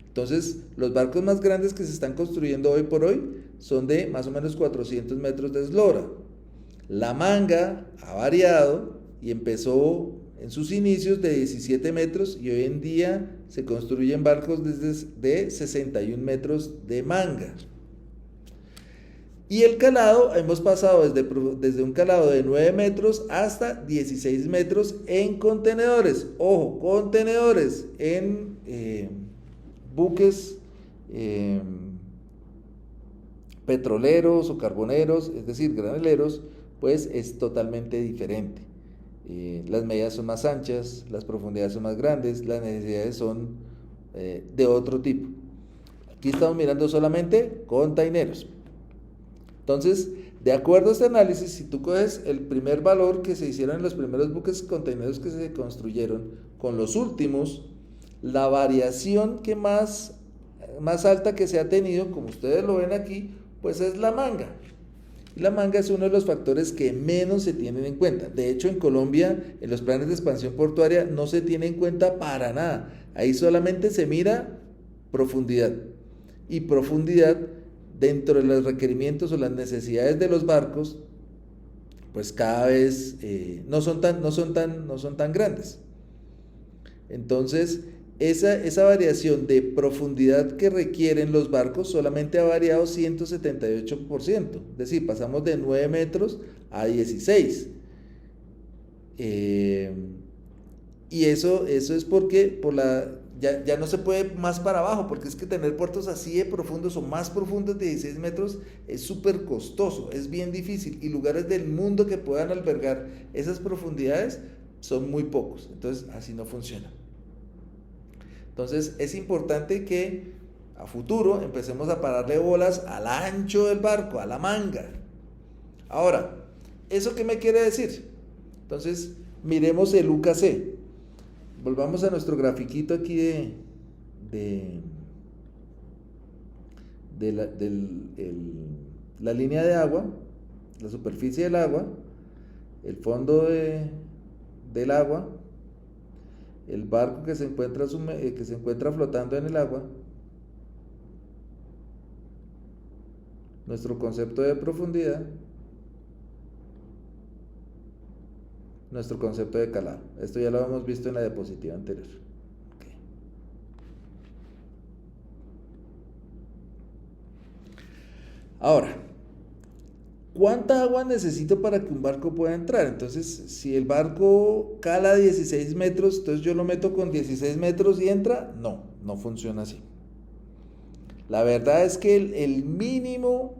Entonces, los barcos más grandes que se están construyendo hoy por hoy son de más o menos 400 metros de eslora. La manga ha variado y empezó en sus inicios de 17 metros y hoy en día se construyen barcos de 61 metros de manga. Y el calado, hemos pasado desde un calado de 9 metros hasta 16 metros en contenedores. Ojo, contenedores en buques petroleros o carboneros, es decir, graneleros, pues es totalmente diferente. Las medidas son más anchas, las profundidades son más grandes, las necesidades son de otro tipo. Aquí estamos mirando solamente containeros. Entonces, de acuerdo a este análisis, si tú coges el primer valor que se hicieron en los primeros buques containeros que se construyeron con los últimos, la variación que más alta que se ha tenido, como ustedes lo ven aquí, pues es la manga. Y la manga es uno de los factores que menos se tienen en cuenta. De hecho, en Colombia, en los planes de expansión portuaria, no se tiene en cuenta para nada. Ahí solamente se mira profundidad. Y profundidad, dentro de los requerimientos o las necesidades de los barcos, pues cada vez no son tan grandes. Entonces, esa variación de profundidad que requieren los barcos solamente ha variado 178%, es decir, pasamos de 9 metros a 16. Y eso es porque ya no se puede más para abajo, porque es que tener puertos así de profundos o más profundos de 16 metros es súper costoso, es bien difícil, y lugares del mundo que puedan albergar esas profundidades son muy pocos. Entonces así no funciona. Entonces es importante que a futuro empecemos a pararle bolas al ancho del barco, a la manga. Ahora, ¿eso qué me quiere decir? Entonces miremos el UKC. Volvamos a nuestro grafiquito aquí de la línea de agua, la superficie del agua, el fondo del agua, el barco que se encuentra flotando en el agua, nuestro concepto de profundidad, nuestro concepto de calado. Esto ya lo hemos visto en la diapositiva anterior. Okay. Ahora, ¿cuánta agua necesito para que un barco pueda entrar? Entonces, si el barco cala 16 metros, entonces yo lo meto con 16 metros y entra. No funciona así. La verdad es que el mínimo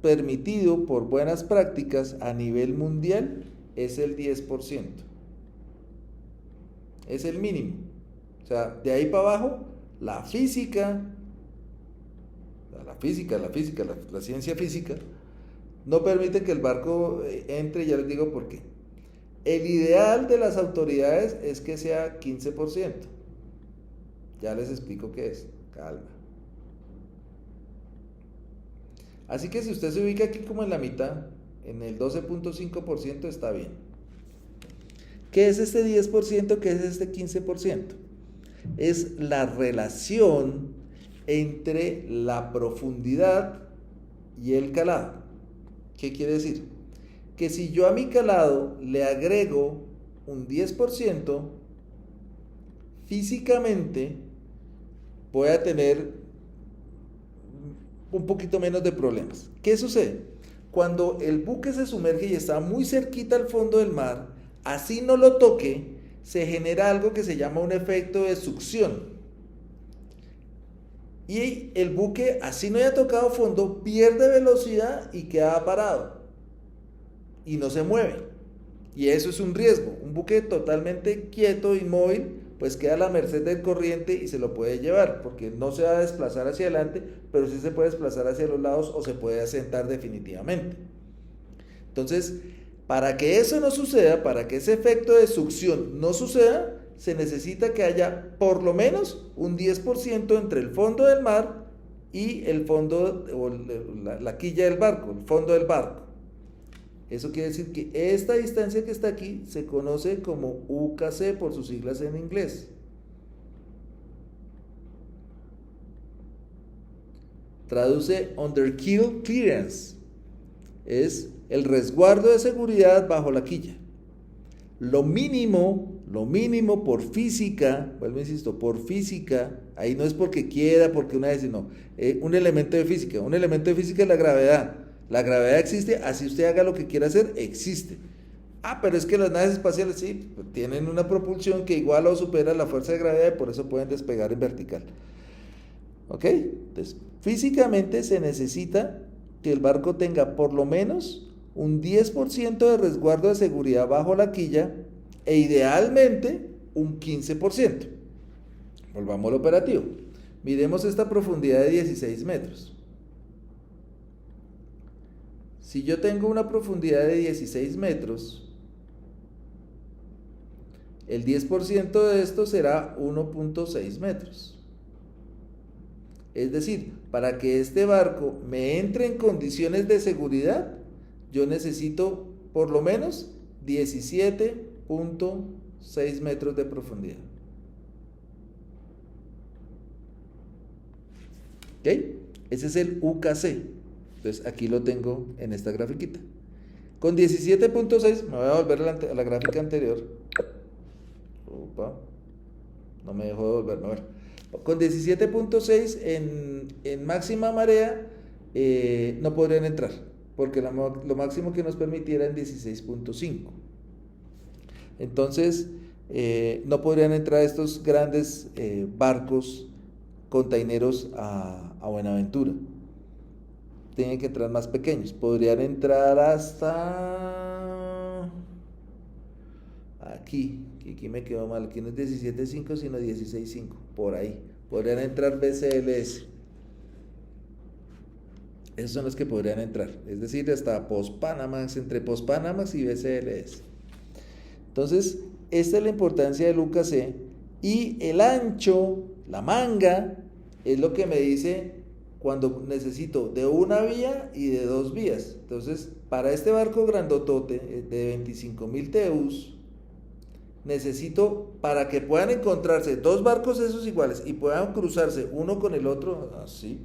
permitido por buenas prácticas a nivel mundial es el 10%. Es el mínimo. O sea, de ahí para abajo, la ciencia física, no permite que el barco entre. Ya les digo por qué. El ideal de las autoridades es que sea 15%. Ya les explico qué es. Calma. Así que si usted se ubica aquí como en la mitad, en el 12.5%, está bien. ¿Qué es este 10%? ¿Qué es este 15%? Es la relación entre la profundidad y el calado. ¿Qué quiere decir? Que si yo a mi calado le agrego un 10%, físicamente voy a tener un poquito menos de problemas. ¿Qué sucede? Cuando el buque se sumerge y está muy cerquita al fondo del mar, así no lo toque, se genera algo que se llama un efecto de succión. Y el buque, así no haya tocado fondo, pierde velocidad y queda parado. Y no se mueve. Y eso es un riesgo. Un buque totalmente quieto, inmóvil, pues queda a la merced del corriente y se lo puede llevar, porque no se va a desplazar hacia adelante, pero sí se puede desplazar hacia los lados o se puede asentar definitivamente. Entonces, para que eso no suceda, para que ese efecto de succión no suceda, se necesita que haya por lo menos un 10% entre el fondo del mar y el fondo, o la quilla del barco, el fondo del barco. Eso quiere decir que esta distancia que está aquí se conoce como UKC por sus siglas en inglés. Traduce Under Keel Clearance. Es el resguardo de seguridad bajo la quilla. Lo mínimo por física, vuelvo insisto, por física, ahí no es porque quiera, porque una vez, no, un elemento de física es la gravedad. La gravedad existe, así usted haga lo que quiera hacer, existe. Pero es que las naves espaciales sí, tienen una propulsión que iguala o supera la fuerza de gravedad y por eso pueden despegar en vertical. ¿Ok? Entonces, físicamente se necesita que el barco tenga por lo menos un 10% de resguardo de seguridad bajo la quilla e idealmente un 15%. Volvamos al operativo. Miremos esta profundidad de 16 metros. Si yo tengo una profundidad de 16 metros, el 10% de esto será 1.6 metros. Es decir, para que este barco me entre en condiciones de seguridad, yo necesito por lo menos 17.6 metros de profundidad. ¿Ok? Ese es el UKC. Entonces aquí lo tengo en esta grafiquita. Con 17.6, me voy a volver a la gráfica anterior. Opa, no me dejó de volverme a ver. Con 17.6 en máxima marea no podrían entrar, porque lo máximo que nos permitiera en 16.5. Entonces no podrían entrar estos grandes barcos containeros a Buenaventura. Tienen que entrar más pequeños. Podrían entrar hasta aquí me quedó mal, aquí no es 17.5 sino 16.5, por ahí. Podrían entrar BCLS. Esos son los que podrían entrar, es decir, hasta Post-Panamax, entre Post-Panamax y BCLS. Entonces, esta es la importancia del UKC, y el ancho, la manga, es lo que me dice cuando necesito de una vía y de dos vías. Entonces, para este barco grandotote de 25.000 TEUs, necesito, para que puedan encontrarse dos barcos esos iguales y puedan cruzarse uno con el otro, así,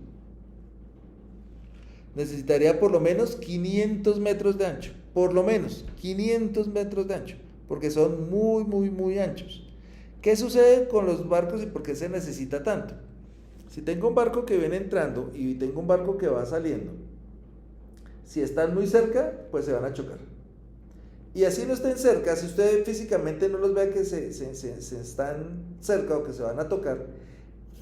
necesitaría por lo menos 500 metros de ancho, por lo menos 500 metros de ancho, porque son muy anchos. ¿Qué sucede con los barcos y por qué se necesita tanto? Si tengo un barco que viene entrando y tengo un barco que va saliendo, si están muy cerca, pues se van a chocar. Y así no estén cerca, si usted físicamente no los ve que se están cerca o que se van a tocar,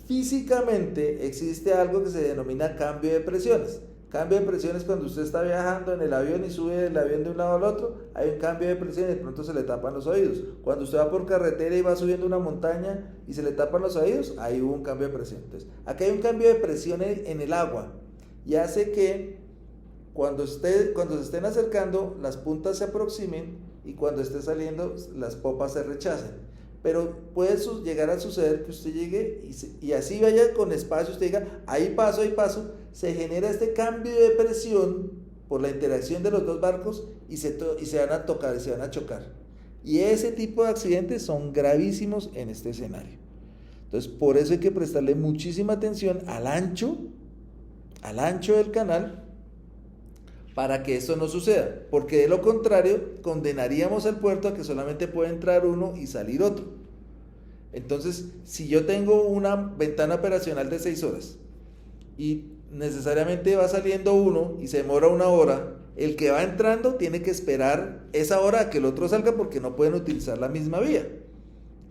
físicamente existe algo que se denomina cambio de presiones. Cambio de presiones cuando usted está viajando en el avión y sube del avión de un lado al otro, hay un cambio de presión y de pronto se le tapan los oídos. Cuando usted va por carretera y va subiendo una montaña y se le tapan los oídos, ahí hubo un cambio de presión. Entonces, aquí hay un cambio de presión en el agua y hace que cuando se estén acercando, las puntas se aproximen y cuando esté saliendo, las popas se rechacen. Pero puede llegar a suceder que usted llegue y así vaya con espacio, usted diga, ahí paso, se genera este cambio de presión por la interacción de los dos barcos y se van a tocar, se van a chocar. Y ese tipo de accidentes son gravísimos en este escenario. Entonces, por eso hay que prestarle muchísima atención al ancho del canal, para que esto no suceda, porque de lo contrario condenaríamos al puerto a que solamente puede entrar uno y salir otro. Entonces, si yo tengo una ventana operacional de 6 horas y necesariamente va saliendo uno y se demora 1 hora, el que va entrando tiene que esperar esa hora a que el otro salga porque no pueden utilizar la misma vía.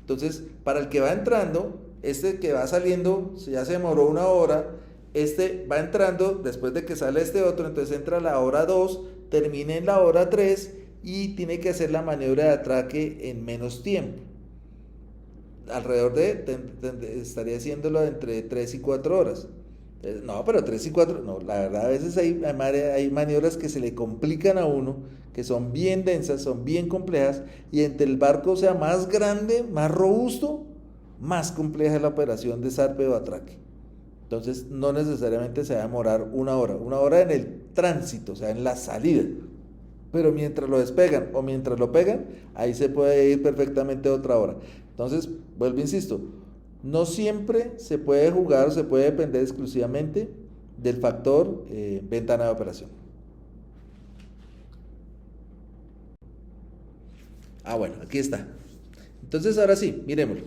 Entonces, para el que va entrando, este que va saliendo, si ya se demoró 1 hora, este va entrando después de que sale este otro, entonces entra a la hora 2, termina en la hora 3 y tiene que hacer la maniobra de atraque en menos tiempo. alrededor estaría haciéndolo entre 3 y 4 horas. No, pero 3 y 4 no, la verdad a veces hay maniobras que se le complican a uno, que son bien densas, son bien complejas, y entre el barco sea más grande, más robusto, más compleja es la operación de zarpe o atraque. Entonces no necesariamente se va a demorar una hora en el tránsito, o sea, en la salida. Pero mientras lo despegan o mientras lo pegan, ahí se puede ir perfectamente otra hora. Entonces, vuelvo, insisto, no siempre se puede jugar o se puede depender exclusivamente del factor ventana de operación. Ah, bueno, aquí está. Entonces, ahora sí, miremoslo.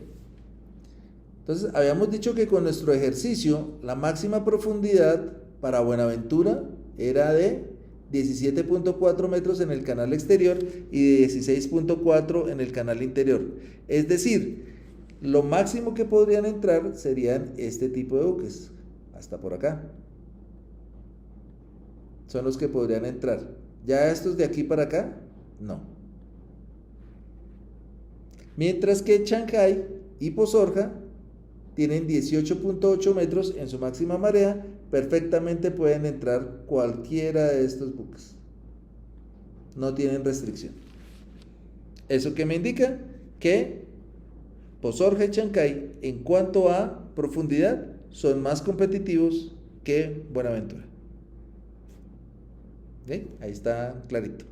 Entonces, habíamos dicho que con nuestro ejercicio, la máxima profundidad para Buenaventura era de 17.4 metros en el canal exterior y de 16.4 en el canal interior. Es decir, lo máximo que podrían entrar serían este tipo de buques, hasta por acá. Son los que podrían entrar. Ya estos de aquí para acá, no. Mientras que Chancay y Pozorja tienen 18.8 metros en su máxima marea, perfectamente pueden entrar cualquiera de estos buques. No tienen restricción. ¿Eso qué me indica? Que Pozorja y Chancay, en cuanto a profundidad, son más competitivos que Buenaventura. ¿Sí? Ahí está clarito.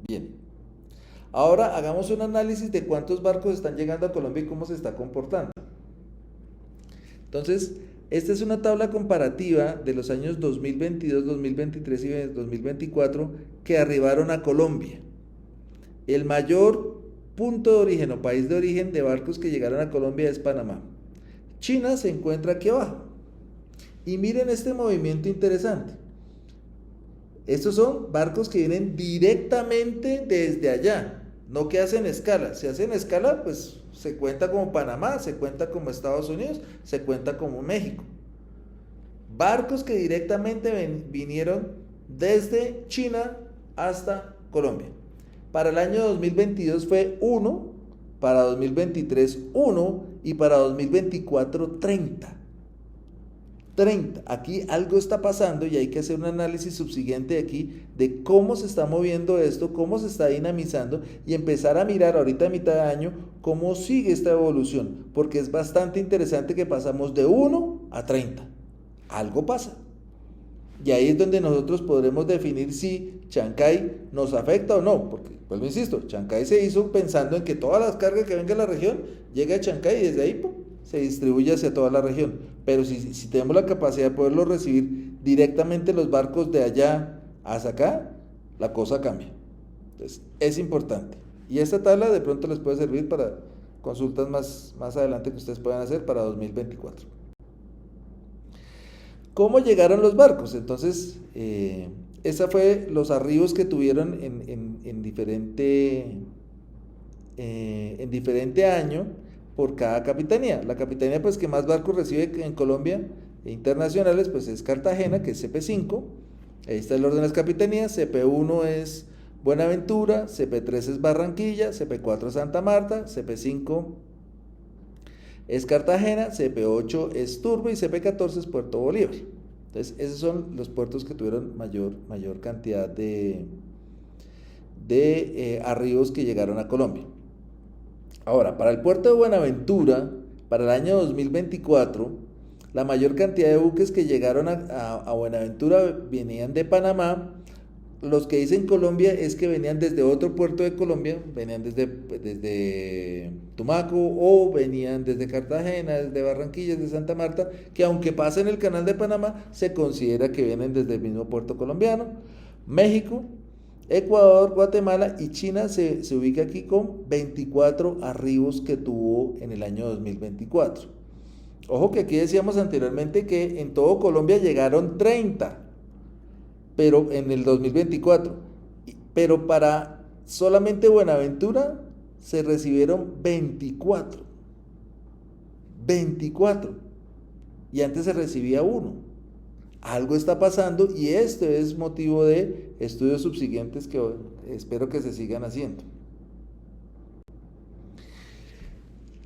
Bien. Ahora hagamos un análisis de cuántos barcos están llegando a Colombia y cómo se está comportando. Entonces, esta es una tabla comparativa de los años 2022, 2023 y 2024 que arribaron a Colombia. El mayor punto de origen o país de origen de barcos que llegaron a Colombia es Panamá. China se encuentra aquí abajo. Y miren este movimiento interesante. Estos son barcos que vienen directamente desde allá, no que hacen escala. Si hacen escala, pues se cuenta como Panamá, se cuenta como Estados Unidos, se cuenta como México. Barcos que directamente vinieron desde China hasta Colombia. Para el año 2022 fue 1, para 2023 1 y para 2024 30. Aquí algo está pasando y hay que hacer un análisis subsiguiente aquí de cómo se está moviendo esto, cómo se está dinamizando y empezar a mirar ahorita a mitad de año cómo sigue esta evolución, porque es bastante interesante que pasamos de 1 a 30. Algo pasa. Y ahí es donde nosotros podremos definir si Chancay nos afecta o no, porque, pues lo insisto, Chancay se hizo pensando en que todas las cargas que vengan a la región lleguen a Chancay y desde ahí se distribuye hacia toda la región. Pero si tenemos la capacidad de poderlo recibir directamente los barcos de allá hasta acá, la cosa cambia. Entonces, es importante. Y esta tabla de pronto les puede servir para consultas más adelante que ustedes puedan hacer para 2024. ¿Cómo llegaron los barcos? Entonces, esa fue los arribos que tuvieron en diferente año por cada capitanía. La capitanía pues que más barcos recibe en Colombia internacionales pues es Cartagena, que es CP5. Ahí está el orden de las capitanías. CP1 es Buenaventura, CP3 es Barranquilla, CP4 es Santa Marta, CP5 es Cartagena, CP8 es Turbo y CP14 es Puerto Bolívar. Entonces esos son los puertos que tuvieron mayor cantidad de arribos que llegaron a Colombia. Ahora, para el puerto de Buenaventura, para el año 2024, la mayor cantidad de buques que llegaron a Buenaventura venían de Panamá. Los que dicen Colombia es que venían desde otro puerto de Colombia, venían desde Tumaco o venían desde Cartagena, desde Barranquilla, desde Santa Marta, que aunque pasen el canal de Panamá, se considera que vienen desde el mismo puerto colombiano. México, Ecuador, Guatemala y China se ubica aquí con 24 arribos que tuvo en el año 2024. Ojo que aquí decíamos anteriormente que en todo Colombia llegaron 30, pero en el 2024. Pero para solamente Buenaventura se recibieron 24. 24. Y antes se recibía 1. Algo está pasando y este es motivo de estudios subsiguientes que espero que se sigan haciendo.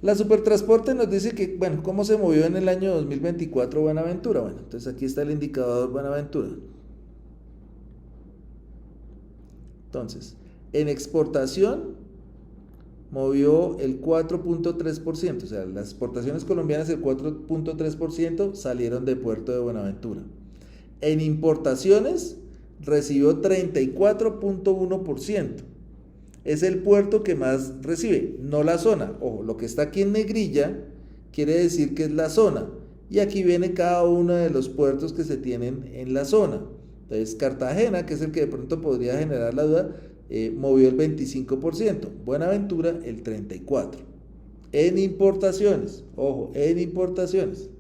La Supertransporte nos dice que, bueno, ¿cómo se movió en el año 2024 Buenaventura? Bueno, entonces aquí está el indicador Buenaventura. Entonces, en exportación movió el 4.3%, o sea, las exportaciones colombianas el 4.3% salieron de Puerto de Buenaventura. En importaciones recibió 34.1%. Es el puerto que más recibe, no la zona. Ojo, lo que está aquí en negrilla quiere decir que es la zona. Y aquí viene cada uno de los puertos que se tienen en la zona. Entonces, Cartagena, que es el que de pronto podría generar la duda, movió el 25%. Buenaventura el 34%. En importaciones, ojo, en importaciones.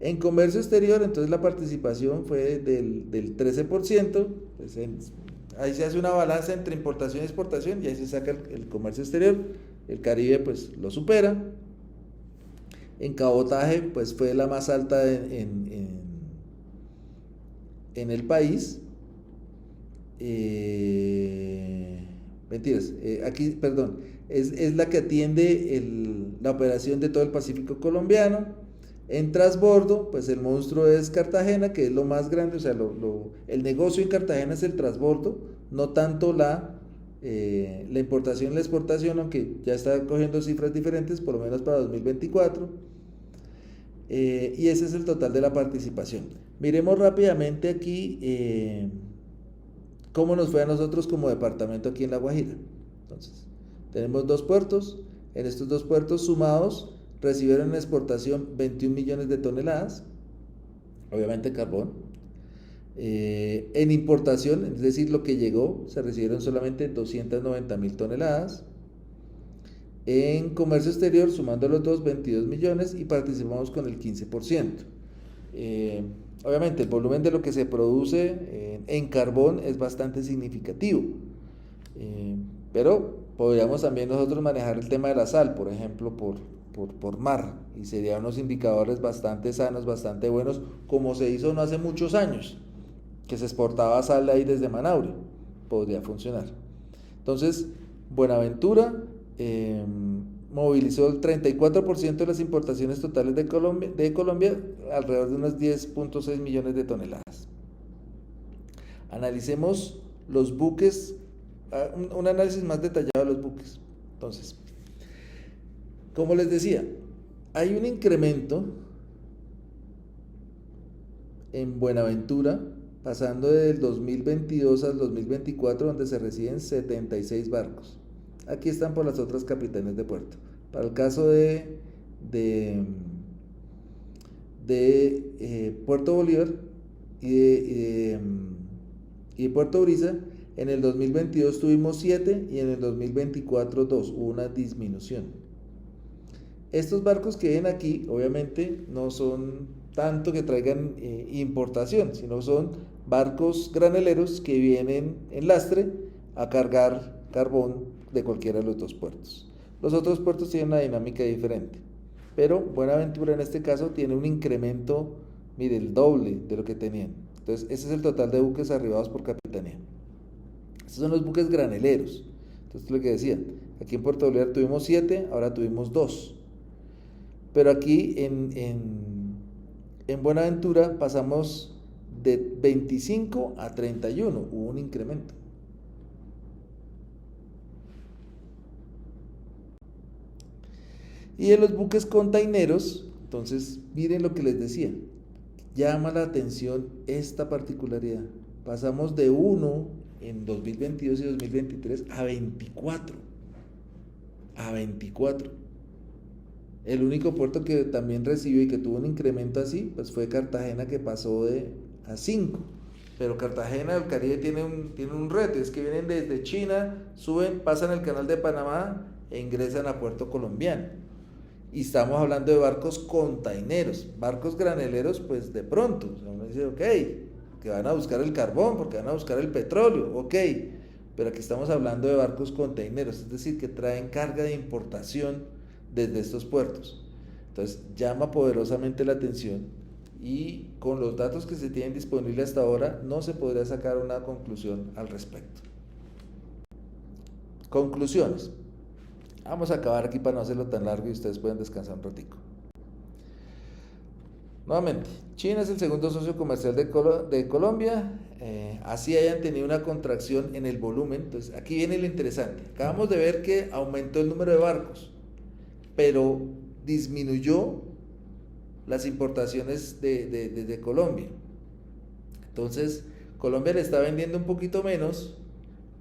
En comercio exterior, entonces la participación fue del 13%. Pues ahí se hace una balanza entre importación y exportación y ahí se saca el comercio exterior. El Caribe pues lo supera. En cabotaje pues fue la más alta en el país. Mentiras, aquí, perdón, es la que atiende la operación de todo el Pacífico colombiano. En transbordo, pues el monstruo es Cartagena, que es lo más grande, o sea, el negocio en Cartagena es el transbordo, no tanto la importación y la exportación, aunque ya está cogiendo cifras diferentes, por lo menos para 2024. Y ese es el total de la participación. Miremos rápidamente aquí cómo nos fue a nosotros como departamento aquí en La Guajira. Entonces, tenemos dos puertos, en estos dos puertos sumados recibieron en exportación 21 millones de toneladas, obviamente carbón. En importación, es decir, lo que llegó, se recibieron solamente 290.000 toneladas. En comercio exterior, sumando los dos, 22 millones y participamos con el 15%. Obviamente el volumen de lo que se produce en carbón es bastante significativo, pero podríamos también nosotros manejar el tema de la sal, por ejemplo, por mar, y serían unos indicadores bastante sanos, bastante buenos, como se hizo no hace muchos años, que se exportaba sal ahí desde Manaure, podría funcionar. Entonces, Buenaventura movilizó el 34% de las importaciones totales de Colombia, alrededor de unos 10.6 millones de toneladas. Analicemos los buques, un análisis más detallado de los buques. Entonces, como les decía, hay un incremento en Buenaventura, pasando del 2022 al 2024, donde se reciben 76 barcos. Aquí están por las otras capitanías de puerto. Para el caso de Puerto Bolívar y de Puerto Brisa, en el 2022 tuvimos 7 y en el 2024 2, hubo una disminución. Estos barcos que ven aquí, obviamente, no son tanto que traigan importación, sino son barcos graneleros que vienen en lastre a cargar carbón de cualquiera de los dos puertos. Los otros puertos tienen una dinámica diferente, pero Buenaventura en este caso tiene un incremento, mire, el doble de lo que tenían. Entonces, ese es el total de buques arribados por capitanía. Estos son los buques graneleros. Entonces, lo que decía, aquí en Puerto Bolívar tuvimos 7, ahora tuvimos 2. Pero aquí en Buenaventura pasamos de 25 a 31, hubo un incremento. Y en los buques containeros, entonces miren lo que les decía, llama la atención esta particularidad. Pasamos de 1 en 2022 y 2023 a 24. A 24. El único puerto que también recibió y que tuvo un incremento así, pues fue Cartagena, que pasó a 5. Pero Cartagena, el Caribe tiene un reto, es que vienen desde China, suben, pasan el canal de Panamá e ingresan a puerto colombiano. Y estamos hablando de barcos containeros, barcos graneleros, pues de pronto, o sea, uno dice, ok, que van a buscar el carbón, porque van a buscar el petróleo, ok, pero aquí estamos hablando de barcos containeros, es decir, que traen carga de importación desde estos puertos. Entonces, llama poderosamente la atención y con los datos que se tienen disponibles hasta ahora no se podría sacar una conclusión al respecto. Conclusiones. Vamos a acabar aquí para no hacerlo tan largo y ustedes pueden descansar un ratico. Nuevamente, China es el segundo socio comercial de Colombia, así hayan tenido una contracción en el volumen. Entonces aquí viene lo interesante, acabamos de ver que aumentó el número de barcos, pero disminuyó las importaciones de Colombia. Entonces Colombia le está vendiendo un poquito menos,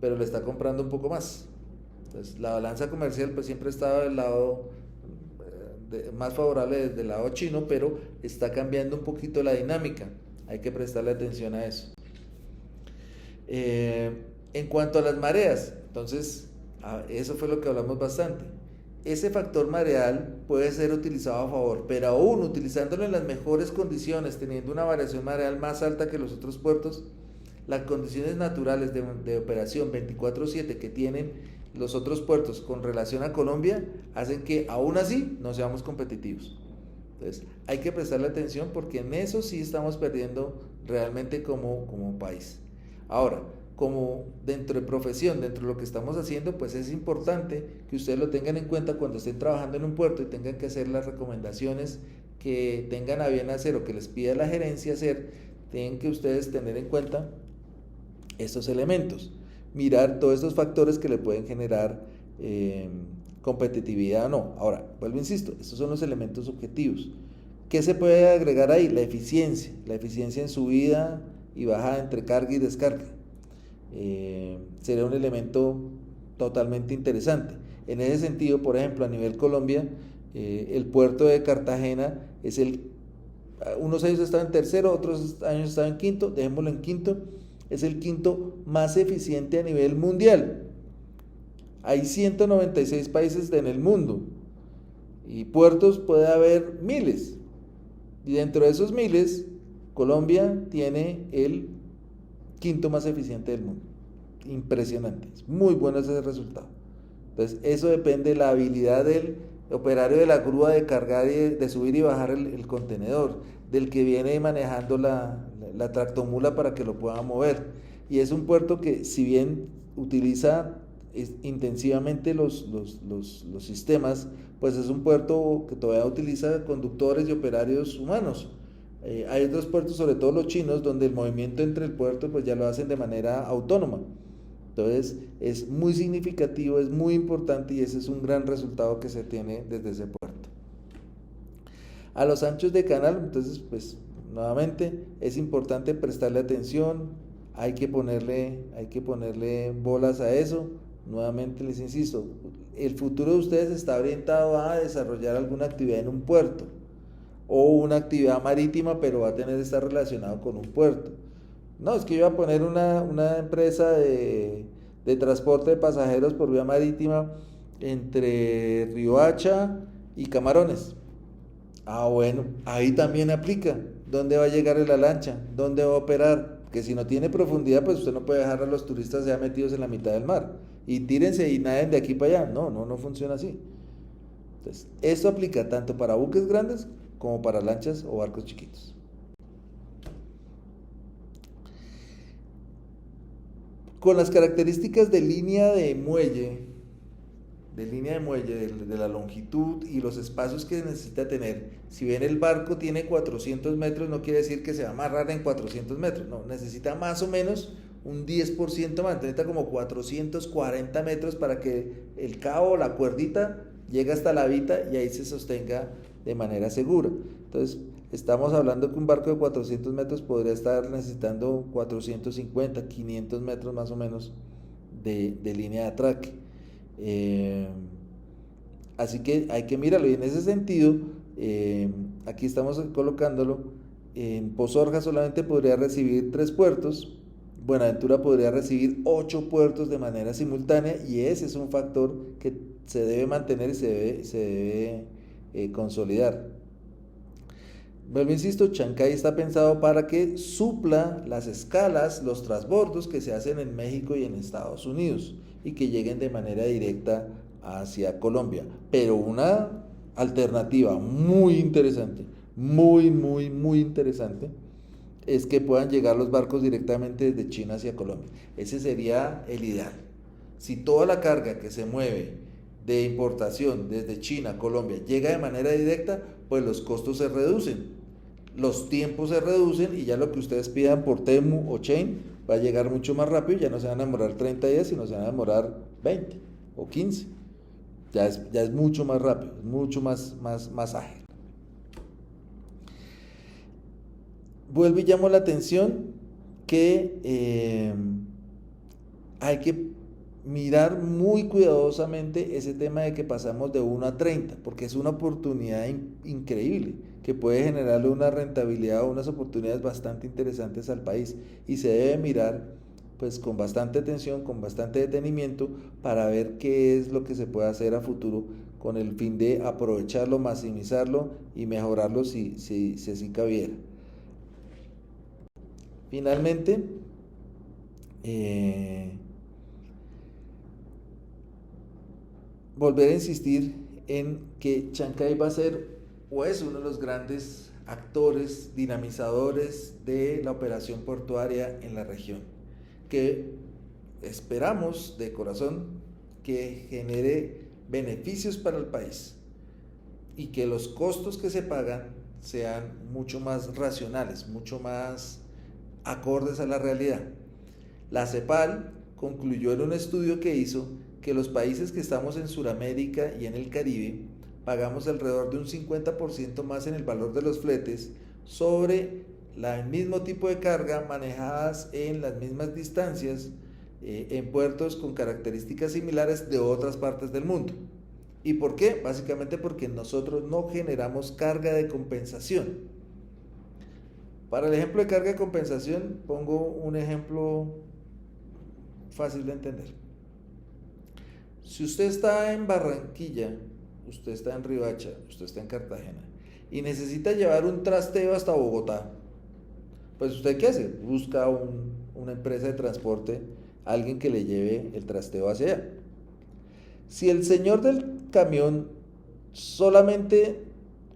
pero le está comprando un poco más. Entonces la balanza comercial pues siempre estaba del lado más favorable desde el lado chino, pero está cambiando un poquito la dinámica. Hay que prestarle atención a eso. En cuanto a las mareas, entonces eso fue lo que hablamos bastante. Ese factor mareal puede ser utilizado a favor, pero aún utilizándolo en las mejores condiciones, teniendo una variación mareal más alta que los otros puertos, las condiciones naturales de operación 24/7 que tienen los otros puertos con relación a Colombia hacen que aún así no seamos competitivos. Entonces hay que prestarle atención porque en eso sí estamos perdiendo realmente como país. Ahora, como dentro de profesión, dentro de lo que estamos haciendo, pues es importante que ustedes lo tengan en cuenta cuando estén trabajando en un puerto y tengan que hacer las recomendaciones que tengan a bien hacer o que les pida la gerencia hacer. Tienen que ustedes tener en cuenta estos elementos, mirar todos estos factores que le pueden generar competitividad o no. Ahora, vuelvo, insisto, estos son los elementos objetivos. ¿Qué se puede agregar ahí? La eficiencia en subida y bajada entre carga y descarga. Sería un elemento totalmente interesante. En ese sentido, por ejemplo, a nivel Colombia, el puerto de Cartagena es unos años estaba en tercero, otros años estaba en quinto, dejémoslo en quinto, es el quinto más eficiente a nivel mundial. Hay 196 países en el mundo y puertos puede haber miles, y dentro de esos miles Colombia tiene el quinto más eficiente del mundo. Impresionante, es muy bueno ese resultado. Entonces eso depende de la habilidad del operario de la grúa de cargar y de subir y bajar el contenedor, del que viene manejando la tractomula para que lo pueda mover. Y es un puerto que, si bien utiliza intensivamente los sistemas, pues es un puerto que todavía utiliza conductores y operarios humanos. Hay otros puertos, sobre todo los chinos, donde el movimiento entre el puerto pues ya lo hacen de manera autónoma. Entonces es muy significativo, es muy importante y ese es un gran resultado que se tiene desde ese puerto. A los anchos de canal, entonces pues nuevamente es importante prestarle atención, hay que ponerle bolas a eso. Nuevamente les insisto, el futuro de ustedes está orientado a desarrollar alguna actividad en un puerto o una actividad marítima, pero va a tener que estar relacionado con un puerto. No, es que yo voy a poner una empresa de transporte de pasajeros por vía marítima entre Riohacha y Camarones. Bueno, ahí también aplica. ¿Dónde va a llegar la lancha? ¿Dónde va a operar? Que si no tiene profundidad, pues usted no puede dejar a los turistas ya metidos en la mitad del mar. Y tírense y naden de aquí para allá. No funciona así. Entonces, esto aplica tanto para buques grandes como para lanchas o barcos chiquitos. Con las características de línea de muelle, de la longitud y los espacios que necesita tener, si bien el barco tiene 400 metros, no quiere decir que se va a amarrar en 400 metros, no, necesita más o menos un 10% más, necesita como 440 metros para que el cabo o la cuerdita llegue hasta la vita y ahí se sostenga de manera segura. Entonces, estamos hablando que un barco de 400 metros podría estar necesitando 450, 500 metros más o menos de línea de atraque. Así que hay que mirarlo, y en ese sentido, aquí estamos colocándolo. En Pozorja solamente podría recibir 3 puertos, Buenaventura podría recibir 8 puertos de manera simultánea, y ese es un factor que se debe mantener y se debe consolidar. Vuelvo, insisto, Chancay está pensado para que supla las escalas, los transbordos que se hacen en México y en Estados Unidos y que lleguen de manera directa hacia Colombia. Pero una alternativa muy interesante, muy interesante, es que puedan llegar los barcos directamente desde China hacia Colombia. Ese sería el ideal. Si toda la carga que se mueve de importación desde China a Colombia llega de manera directa, pues los costos se reducen, los tiempos se reducen y ya lo que ustedes pidan por Temu o Chain va a llegar mucho más rápido, ya no se van a demorar 30 días, sino se van a demorar 20 o 15. Ya es mucho más rápido, es mucho más ágil. Vuelvo y llamo la atención que hay que mirar muy cuidadosamente ese tema de que pasamos de 1 a 30, porque es una oportunidad increíble que puede generarle una rentabilidad o unas oportunidades bastante interesantes al país, y se debe mirar pues con bastante atención, con bastante detenimiento, para ver qué es lo que se puede hacer a futuro con el fin de aprovecharlo, maximizarlo y mejorarlo si así cabiera. Finalmente, volver a insistir en que Chancay va a ser o es uno de los grandes actores dinamizadores de la operación portuaria en la región, que esperamos de corazón que genere beneficios para el país y que los costos que se pagan sean mucho más racionales, mucho más acordes a la realidad. La CEPAL concluyó en un estudio que hizo que los países que estamos en Sudamérica y en el Caribe pagamos alrededor de un 50% más en el valor de los fletes sobre el mismo tipo de carga manejadas en las mismas distancias en puertos con características similares de otras partes del mundo. ¿Y por qué? Básicamente porque nosotros no generamos carga de compensación. Para el ejemplo de carga de compensación, pongo un ejemplo fácil de entender. Si usted está en Barranquilla, usted está en Riohacha, usted está en Cartagena y necesita llevar un trasteo hasta Bogotá, pues usted ¿qué hace? Busca una empresa de transporte, alguien que le lleve el trasteo hacia allá. Si el señor del camión solamente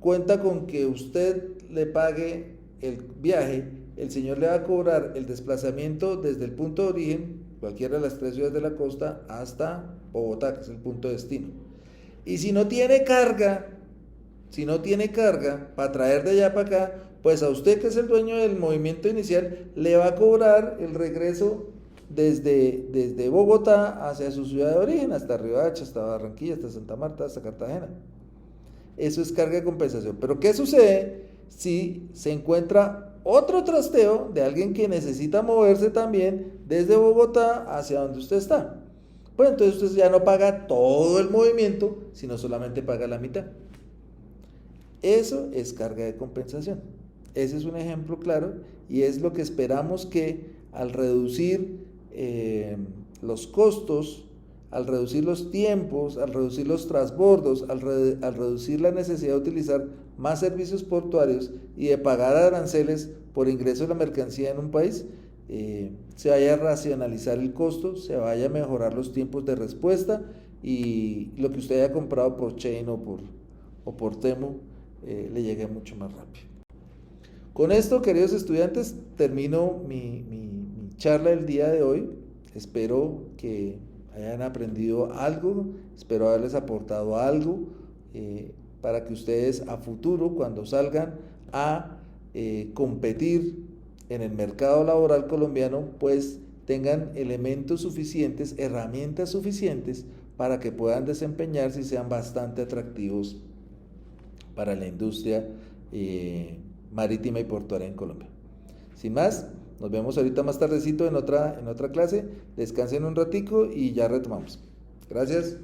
cuenta con que usted le pague el viaje, el señor le va a cobrar el desplazamiento desde el punto de origen, cualquiera de las 3 ciudades de la costa, hasta Bogotá, que es el punto de destino. Y si no tiene carga para traer de allá para acá, pues a usted, que es el dueño del movimiento inicial, le va a cobrar el regreso desde Bogotá hacia su ciudad de origen, hasta Riohacha, hasta Barranquilla, hasta Santa Marta, hasta Cartagena. Eso es carga de compensación. Pero ¿qué sucede si se encuentra otro trasteo de alguien que necesita moverse también desde Bogotá hacia donde usted está? Pues entonces usted ya no paga todo el movimiento, sino solamente paga la mitad. Eso es carga de compensación. Ese es un ejemplo claro y es lo que esperamos que al reducir los costos, al reducir los tiempos, al reducir los transbordos, al reducir la necesidad de utilizar más servicios portuarios y de pagar aranceles por ingreso de la mercancía en un país, se vaya a racionalizar el costo, se vaya a mejorar los tiempos de respuesta y lo que usted haya comprado por Chain o por Temu le llegue mucho más rápido. Con esto, queridos estudiantes, termino mi charla del día de hoy. Espero que hayan aprendido algo, espero haberles aportado algo para que ustedes a futuro, cuando salgan a competir en el mercado laboral colombiano, pues tengan elementos suficientes, herramientas suficientes para que puedan desempeñarse y sean bastante atractivos para la industria marítima y portuaria en Colombia. Sin más, nos vemos ahorita más tardecito en otra clase. Descansen un ratico y ya retomamos. Gracias.